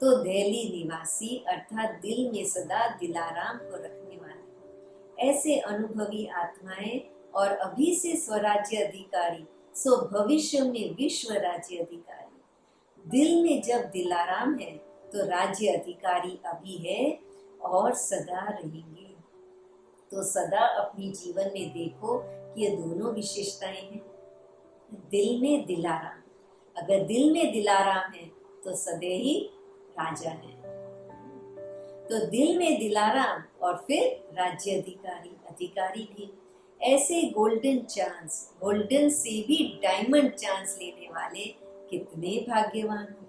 तो दिल्ली निवासी अर्थात दिल में सदा दिलाराम को रखने वाले ऐसे अनुभवी आत्माएं और अभी से स्वराज्य अधिकारी, सो भविष्य में विश्व राज्य अधिकारी। दिल में जब दिलाराम है तो राज्य अधिकारी अभी है और सदा रहेंगे। तो सदा अपनी जीवन में देखो कि ये दोनों विशेषताएं हैं। दिल में दिलाराम, अगर दिल में दिलाराम है तो सदैव ही राजा है। तो दिल में दिलाराम और फिर राज्य अधिकारी, अधिकारी भी। ऐसे गोल्डन चांस, गोल्डन से भी डायमंड चांस लेने वाले कितने भाग्यवान हो।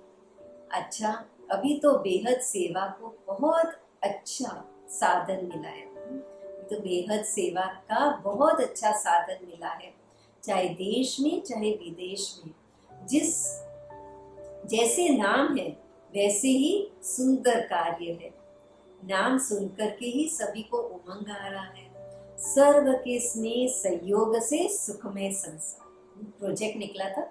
अच्छा, अभी तो बेहद सेवा को बहुत अच्छा साधन मिला है, तो बेहद सेवा का बहुत अच्छा साधन मिला है, चाहे देश में चाहे विदेश में। जिस जैसे नाम है वैसे ही सुंदर कार्य है। नाम सुनकर के ही सभी को उमंग आ रहा है। सर्व के स्नेह संयोग से सुखमय संसार प्रोजेक्ट निकला था,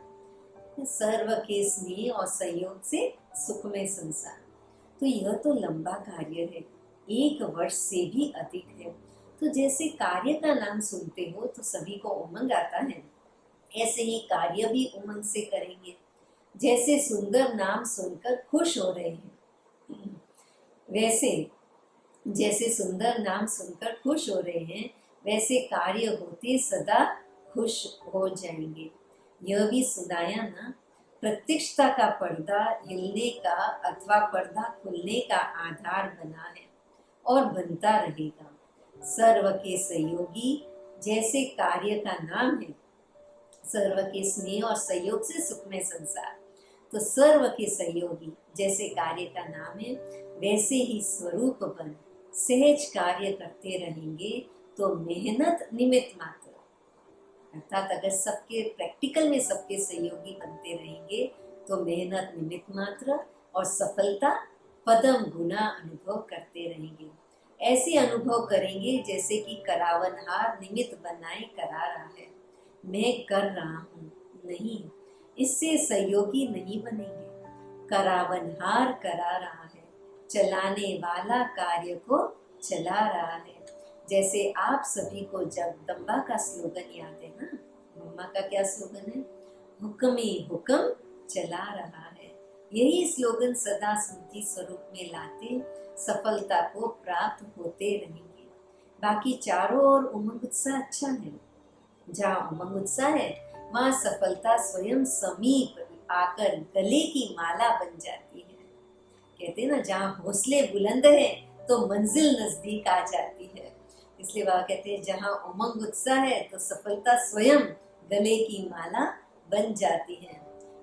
सर्व के स्नेह और सहयोग से सुखमय संसार। तो यह तो लंबा कार्य है, 1 वर्ष से भी अधिक है। तो जैसे कार्य का नाम सुनते हो तो सभी को उमंग आता है, ऐसे ही कार्य भी उमंग से करेंगे। जैसे सुंदर नाम सुनकर खुश हो रहे हैं, वैसे जैसे सुंदर नाम सुनकर खुश हो रहे हैं, वैसे कार्य होते सदा खुश हो जाएंगे। यह भी सुनाया ना, प्रत्यक्षता का पर्दा हिलने का अथवा पर्दा खुलने का आधार बना है और बनता रहेगा। सर्व के सहयोगी जैसे कार्य का नाम है, सर्व के स्नेह और सहयोग से सुखमय संसार। तो सर्व के सहयोगी जैसे कार्य का नाम है, वैसे ही स्वरूप बन सहज कार्य करते रहेंगे तो मेहनत निमित्त मात्र, अर्थात अगर सबके प्रैक्टिकल में सबके सहयोगी बनते रहेंगे तो मेहनत निमित्त मात्र और सफलता पदम गुना अनुभव करते रहेंगे। ऐसे अनुभव करेंगे जैसे कि करावनहार निमित्त बनाए करा रहा है, मैं कर रहा हूँ, नहीं, इससे सहयोगी नहीं बनेंगे। करावनहार करा रहा है, चलाने वाला कार्य को चला रहा है। जैसे आप सभी को जगदम्बा का स्लोगन याद है ना, मम्मा का क्या स्लोगन है, हुक्म ही हुक्म चला रहा है। यही स्लोगन सदा स्मृति स्वरूप में लाते सफलता को प्राप्त होते रहेंगे। बाकी चारों ओर उमंग उत्साह अच्छा है, जहाँ उमंग उत्साह है वहाँ सफलता स्वयं समीप आकर गले की माला बन जाती है। कहते हैं ना, जहाँ हौसले बुलंद है तो मंजिल नजदीक आ जाती है। इसलिए वह कहते हैं जहाँ उमंग उत्साह है तो सफलता स्वयं गले की माला बन जाती है।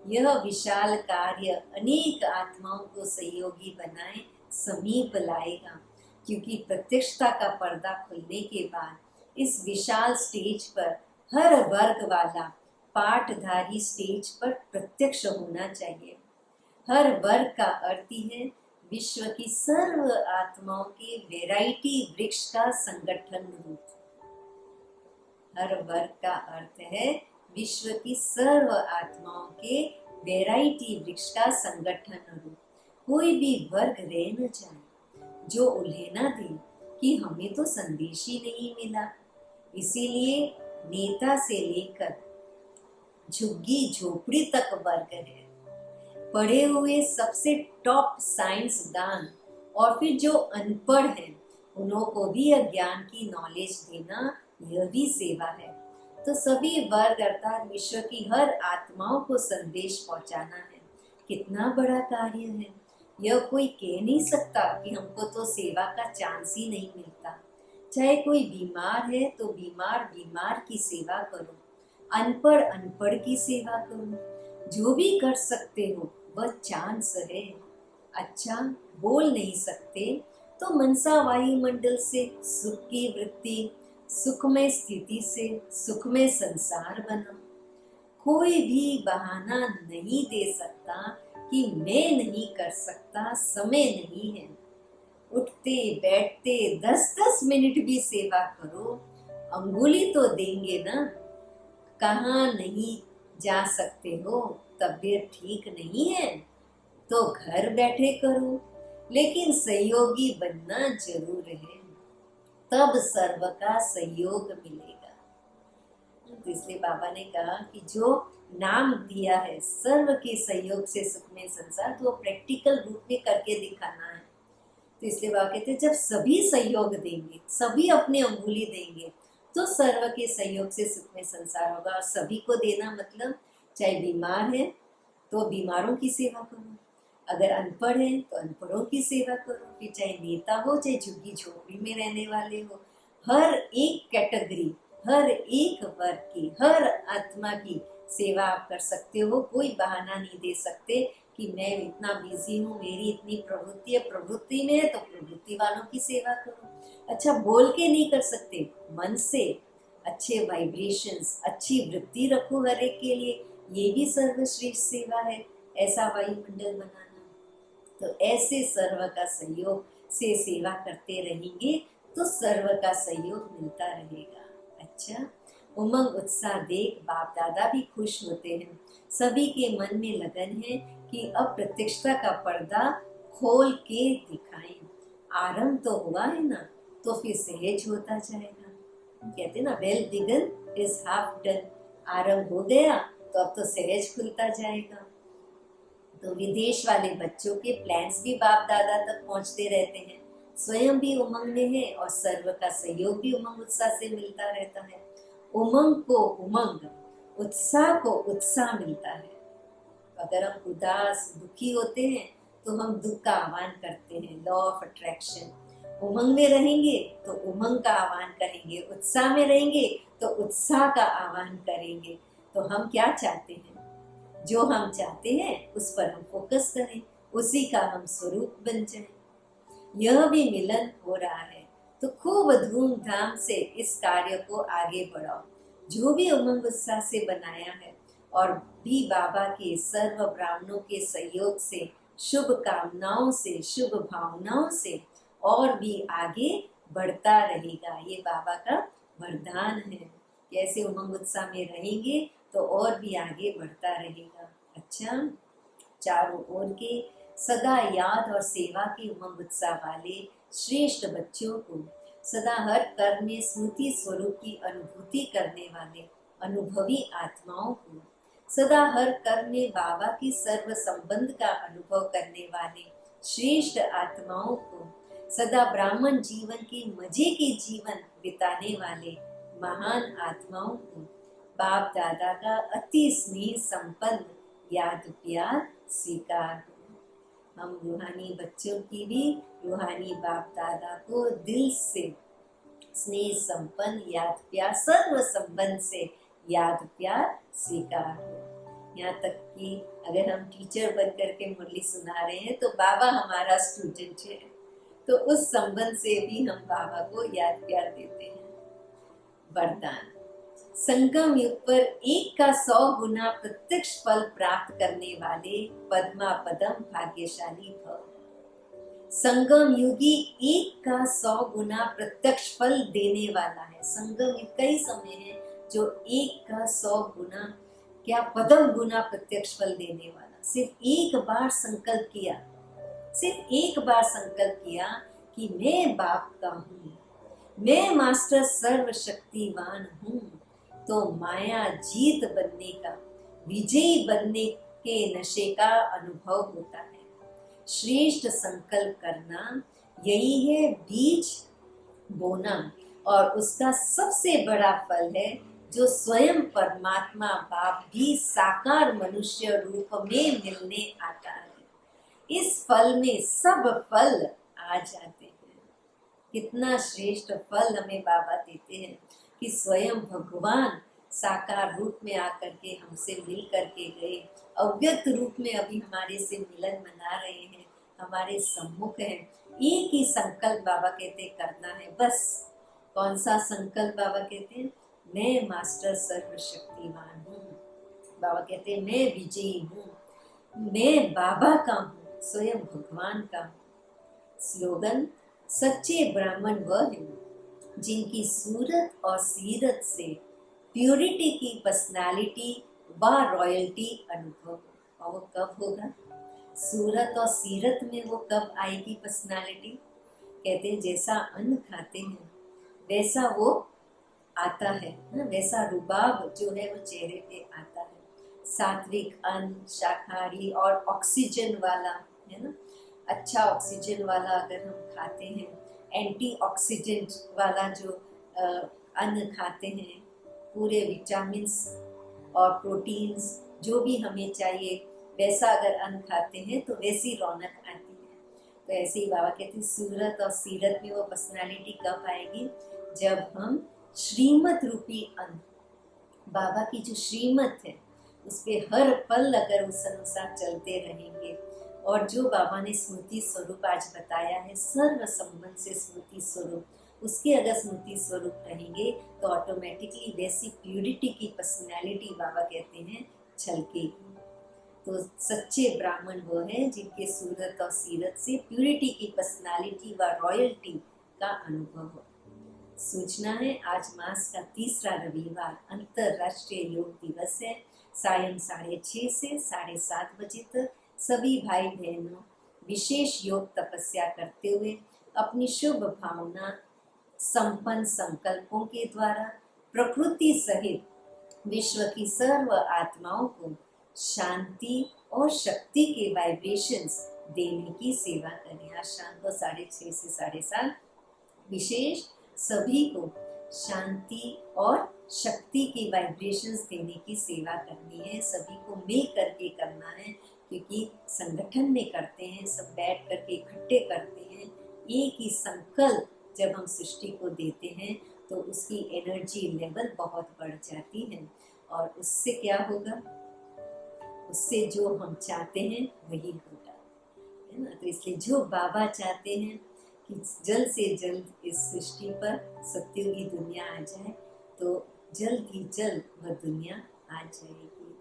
यह विशाल कार्य अनेक आत्माओं को सहयोगी बनाए समीप लाएगा, क्योंकि प्रत्यक्षता का पर्दा खुलने के बाद इस विशाल स्टेज पर हर वर्ग वाला पाठधारी स्टेज पर प्रत्यक्ष होना चाहिए। हर वर्ग का अर्थ ही है विश्व की सर्व आत्माओं के वैरायटी वृक्ष का संगठन रूप। हर वर्ग का अर्थ है विश्व की सर्व आत्माओं के वैरायटी वृक्ष का संगठन रूप। कोई भी वर्ग रह न जाए जो उल्हे न दे कि हमें तो संदेश ही नहीं मिला। इसीलिए नेता से लेकर झुग्गी झोपड़ी तक वर्ग है। पढ़े हुए सबसे टॉप साइंसदान और फिर जो अनपढ़ हैं उन्हों को भी यह ज्ञान की नॉलेज देना, यह भी सेवा है। तो सभी वर्ग अर्थात विश्व की हर आत्माओं को संदेश पहुंचाना है। कितना बड़ा कार्य है, यह कोई कह नहीं सकता कि हमको तो सेवा का चांस ही नहीं मिलता। चाहे कोई बीमार है तो बीमार की सेवा करो, अनपढ़ अनपढ़ की सेवा करो, जो भी कर सकते हो वह चांस है। अच्छा, बोल नहीं सकते तो मनसा वायुमंडल से सुख की वृत्ति, सुखमय स्थिति से सुखमय संसार बना। कोई भी बहाना नहीं दे सकता कि मैं नहीं कर सकता, समय नहीं है। उठते बैठते 10-10 मिनट भी सेवा करो, अंगुली तो देंगे ना। कहाँ नहीं जा सकते हो, तबीयत ठीक नहीं है तो घर बैठे करो, लेकिन सहयोगी बनना जरूर है, तब सर्व का सहयोग मिलेगा। तो इसलिए बाबा ने कहा कि जो नाम दिया है सर्व के सहयोग से सुखमय संसार, तो वो प्रैक्टिकल रूप में करके दिखाना है। तो इसलिए बाबा कहते हैं जब सभी सहयोग देंगे, सभी अपनी अंगुली देंगे तो सर्व के सहयोग से सुखमय संसार होगा। और सभी को देना मतलब चाहे बीमार है तो बीमारों की सेवा करो, अगर अनपढ़ है तो अनपढ़ों की सेवा करो, फिर चाहे नेता हो चाहे झुग्गी झोपड़ी में रहने वाले हो, हर एक कैटेगरी, हर एक वर्ग की, हर आत्मा की सेवा आप कर सकते हो। कोई बहाना नहीं दे सकते कि मैं इतना बिजी हूँ, मेरी इतनी प्रवृत्ति है, प्रवृत्ति में है तो प्रवृत्ति वालों की सेवा करो। अच्छा, बोल के नहीं कर सकते, मन से अच्छे वाइब्रेशंस, अच्छी वृत्ति रखो हर एक के लिए, ये भी सर्वश्रेष्ठ सेवा है, ऐसा वायुमंडल बनाना। तो ऐसे सर्व का सहयोग से सेवा करते रहेंगे तो सर्व का सहयोग मिलता रहेगा। अच्छा, उमंग उत्साह देख बाप दादा भी खुश होते हैं, सभी के मन में लगन है कि अब प्रत्यक्षता का पर्दा खोल के दिखाएं। आरंभ तो हुआ है ना, तो फिर सहज होता जाएगा। कहते ना, well begun is half done. आरंभ हो गया तो अब तो सहज खुलता जाएगा। तो विदेश वाले बच्चों के प्लान्स भी बाप दादा तक पहुंचते रहते हैं, स्वयं भी उमंग में है और सर्व का सहयोग भी उमंग उत्साह से मिलता रहता है। उमंग को उमंग, उत्साह को उत्साह मिलता है। अगर हम उदास दुखी होते हैं तो हम दुख का आह्वान करते हैं, लॉ ऑफ अट्रैक्शन। उमंग में रहेंगे तो उमंग का आह्वान करेंगे, उत्साह में रहेंगे तो उत्साह का आह्वान करेंगे। तो हम क्या चाहते हैं? जो हम चाहते हैं उस पर हम फोकस करें, उसी का हम स्वरूप बन जाएं। यह भी मिलन हो रहा है तो खूब धूमधाम से इस कार्य को आगे बढ़ाओ। जो भी उमंग उत्साह से बनाया है और भी बाबा के सर्व ब्राह्मणों के सहयोग से, शुभ कामनाओं से, शुभ भावनाओं से और भी आगे बढ़ता रहेगा। ये बाबा का वरदान है। कैसे उमंग उत्साह में रहेंगे तो और भी आगे बढ़ता रहेगा। अच्छा, चारों ओर के सदा याद और सेवा के उमंग उत्साह वाले श्रेष्ठ बच्चों को, सदा हर कर्म में स्मृति स्वरूप की अनुभूति करने वाले अनुभवी आत्माओं को, सदा हर कर्म में बाबा की सर्व संबंध का अनुभव करने वाले श्रेष्ठ आत्माओं को, सदा ब्राह्मण जीवन के मजे के जीवन बिताने वाले महान आत्माओं को बाप दादा का अति स्नेह संपन्न याद प्यार स्वीकार हो। हम रूहानी बच्चों की भी रूहानी बाप दादा को दिल से स्नेह संपन्न याद प्यार, सर्व संबंध से याद प्यार स्वीकार हो। यहाँ तक कि अगर हम टीचर बन करके मुरली सुना रहे हैं तो बाबा हमारा स्टूडेंट है, तो उस संबंध से भी हम बाबा को याद प्यार देते हैं। वरदान, संगम युग पर 1 का 100 गुना प्रत्यक्ष फल प्राप्त करने वाले पद्मा पदम भाग्यशाली भव। संगम युगी 1 का 100 गुना प्रत्यक्ष फल देने वाला है। संगम युग कई समय है जो 1 का 100 गुना क्या पदम गुना प्रत्यक्ष फल देने वाला। सिर्फ एक बार संकल्प किया, सिर्फ एक बार संकल्प किया कि मैं बाप का हूँ, मैं मास्टर सर्वशक्तिवान हूँ, तो माया जीत बनने का, विजयी बनने के नशे का अनुभव होता है। श्रेष्ठ संकल्प करना, यही है बीज बोना, और उसका सबसे बड़ा फल है जो स्वयं परमात्मा बाप भी साकार मनुष्य रूप में मिलने आता है। इस फल में सब फल आ जाते हैं। कितना श्रेष्ठ फल हमें बाबा देते हैं कि स्वयं भगवान साकार रूप में आकर के हमसे मिल करके गए, अव्यक्त रूप में अभी हमारे से मिलन मना रहे हैं, हमारे सम्मुख हैं। एक ही संकल्प बाबा कहते करना है, बस। कौन सा संकल्प बाबा कहते हैं? मैं मास्टर सर्वशक्तिवान हूँ। बाबा कहते हैं मैं विजयी हूँ, मैं बाबा का हूँ, स्वयं भगवान का हूँ। स्लोगन, सच्चे ब्राह्मण वह हैं जिनकी सूरत और सीरत से प्योरिटी की पर्सनालिटी व रॉयल्टी अनुभव हो। और वो कब होगा? सूरत और सीरत में वो कब आएगी पर्सनालिटी? कहते हैं जैसा अन्न खाते हैं वैसा वो आता है ना, वैसा रुबाब जो है वो चेहरे पे आता है। सात्विक अन्न, शाकाहारी और ऑक्सीजन वाला, है ना, अच्छा ऑक्सीजन वाला अगर हम खाते हैं, एंटीऑक्सीडेंट वाला जो अन्न खाते हैं, पूरे विटामिन्स और प्रोटीन्स जो भी हमें चाहिए वैसा अगर अन्न खाते हैं तो वैसी रौनक आती है। तो ऐसे ही बाबा कहते हैं सूरत और सीरत में वो पर्सनालिटी कब आएगी, जब हम श्रीमत रूपी अन्न, बाबा की जो श्रीमत है उस पे हर पल अगर उस अनुसार चलते रहेंगे, और जो बाबा ने स्मृति स्वरूप आज बताया है, सर्व संबंध से स्मृति स्वरूप, उसके अगर स्मृति स्वरूप रहेंगे तो ऑटोमेटिकली वैसी प्यूरिटी की पर्सनैलिटी बाबा कहते हैं छलकेगी। तो सच्चे ब्राह्मण वो हैं जिनके सूरत और सीरत से प्यूरिटी की पर्सनैलिटी व रॉयल्टी का अनुभव हो। सूचना है, आज मास का तीसरा रविवार अंतरराष्ट्रीय योग दिवस है। सायं 6:30 से 7:30 बजे तक सभी भाई बहनों विशेष योग तपस्या करते हुए अपनी शुभ भावना संपन्न संकल्पों के द्वारा प्रकृति सहित विश्व की सर्व आत्माओं को शांति और शक्ति के वाइब्रेशंस देने की सेवा करें। आज शाम को 6:30 से 7:30 विशेष सभी को शांति और शक्ति की वाइब्रेशंस देने की सेवा करनी है। सभी को मिल करके करना है, क्योंकि संगठन में करते हैं, सब बैठ करके इकट्ठे करते हैं। एक ही संकल्प जब हम सृष्टि को देते हैं तो उसकी एनर्जी लेवल बहुत बढ़ जाती है, और उससे क्या होगा, उससे जो हम चाहते हैं वही होगा, है ना। तो इसलिए जो बाबा चाहते हैं कि जल्द से जल्द इस सृष्टि पर सत्युगी दुनिया आ जाए, तो जल्द ही जल्द वह दुनिया आ जाएगी।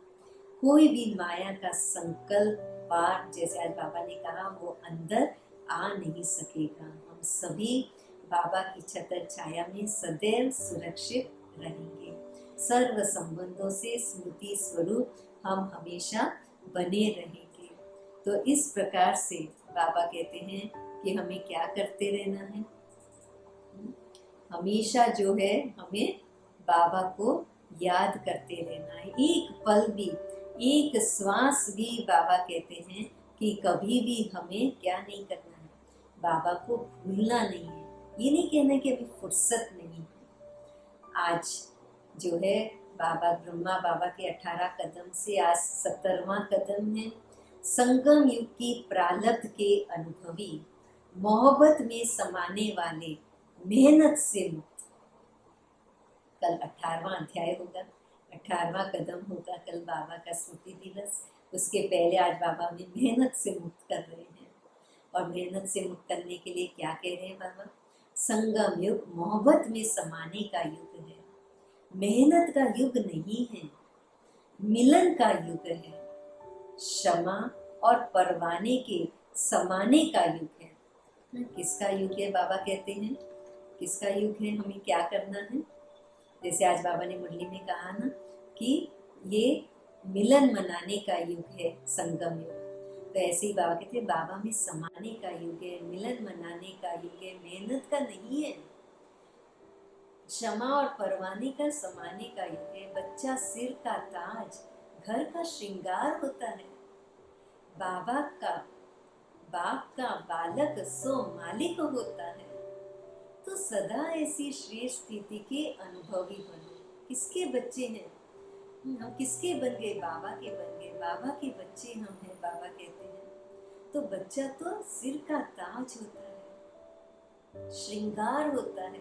कोई भी माया का संकल्प पार, जैसे आज बाबा ने कहा, वो अंदर आ नहीं सकेगा। हम सभी बाबा की छत्र छाया में सदैव सुरक्षित रहेंगे। सर्व संबंधों से स्मृति स्वरूप हम हमेशा बने रहेंगे। तो इस प्रकार से बाबा कहते हैं कि हमें क्या करते रहना है, हमेशा जो है हमें बाबा को याद करते रहना है। एक पल भी, एक श्वास भी बाबा कहते हैं कि कभी भी हमें क्या नहीं करना है, बाबा को भूलना नहीं है। ये नहीं कहना कि अभी फुर्सत नहीं है। आज जो है बाबा ब्रह्मा बाबा के 18 कदम से आज 17वां कदम है। संगम युग की प्रारब्ध के अनुभवी, मोहब्बत में समाने वाले, मेहनत से मुक्त। कल 18वां अध्याय होगा, 18वां कदम होगा कल बाबा का स्मृति दिवस। उसके पहले आज बाबा हमें मेहनत से मुक्त कर रहे हैं, और मेहनत से मुक्त करने के लिए क्या कह रहे हैं बाबा, संगम युग मोहब्बत में समाने का युग है, मेहनत का युग नहीं है, मिलन का युग है, क्षमा और परवाने के समाने का युग है। किसका युग है बाबा कहते हैं, किसका युग है, हमें क्या करना है। जैसे आज बाबा ने मुरली में कहा ना कि ये मिलन मनाने का युग है संगम युग, तो ऐसे ही बाबा कहते हैं बाबा में समाने का युग है, मिलन मनाने का युग है, मेहनत का नहीं है, क्षमा और परवाने का समाने का युग है। बच्चा सिर का ताज, घर का श्रृंगार होता है। बाबा का बाप का बालक सो मालिक होता है। तो सदा ऐसी श्रेष्ठ स्थिति के अनुभवी बनो। किसके बच्चे हैं हम, किसके बन गए, बाबा के बन गए, बाबा के बच्चे हम हैं, बाबा कहते हैं। तो बच्चा तो सिर का ताज होता है, श्रृंगार होता है,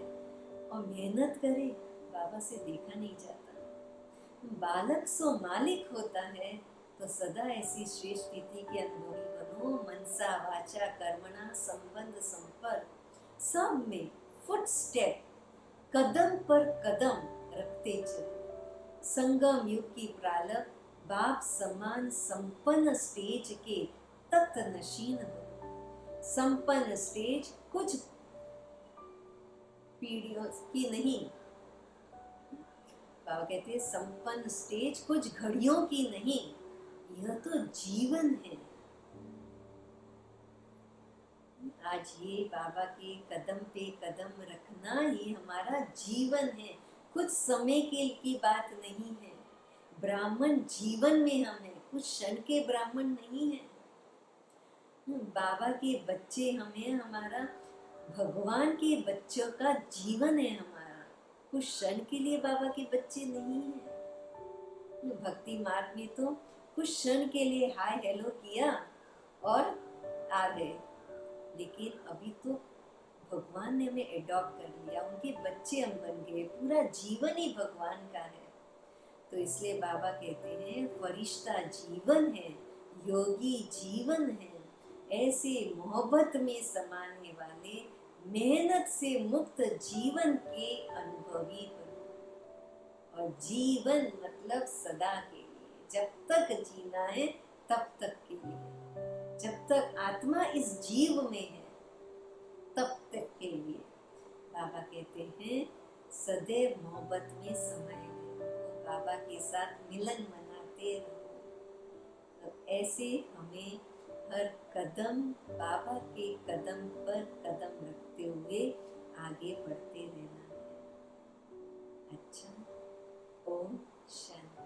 और मेहनत करे, बाबा से देखा नहीं जाता। बालक सो मालिक होता है। तो सदा ऐसी श्रेष्ठ स्थिति के अनुभवी बनो। मनसा वाचा कर्मणा संबंध संपर्क सब में फुट स्टेप, कदम पर कदम रखते चलो। संगम युग की प्रारब्ध बाप समान संपन्न स्टेज के तख्त नशीन हो। संपन्न स्टेज कुछ पीढ़ियों की नहीं, बाबा कहते हैं संपन्न स्टेज कुछ घड़ियों की नहीं, यह तो जीवन है। आज ये बाबा के कदम पे कदम रखना ये हमारा जीवन है, कुछ समय की बात नहीं है। ब्राह्मण जीवन में हम हैं, कुछ क्षण के ब्राह्मण नहीं है। बाबा के बच्चे हम हैं, हमारा भगवान के बच्चों का जीवन है हमारा, कुछ क्षण के लिए बाबा के बच्चे नहीं है। भक्ति मार्ग में तो कुछ क्षण के लिए हाय हेलो किया और आ गए, लेकिन अभी तो भगवान ने हमें एडॉप्ट कर लिया, उनके बच्चे हम बन गए, पूरा जीवन ही भगवान का है। तो इसलिए बाबा कहते हैं फरिश्ता जीवन है, योगी जीवन है, ऐसे मोहब्बत में समाने वाले मेहनत से मुक्त जीवन के अनुभवी बनो। और जीवन मतलब सदा के लिए, जब तक जीना है तब तक के लिए, जब तक आत्मा इस जीव में है तब तक के लिए। बाबा कहते हैं सदैव मोहब्बत में समाये रहो, बाबा के साथ मिलन मनाते रहो। तो ऐसे हमें हर कदम बाबा के कदम पर कदम रखते हुए आगे बढ़ते रहना है। अच्छा, ओम शांति।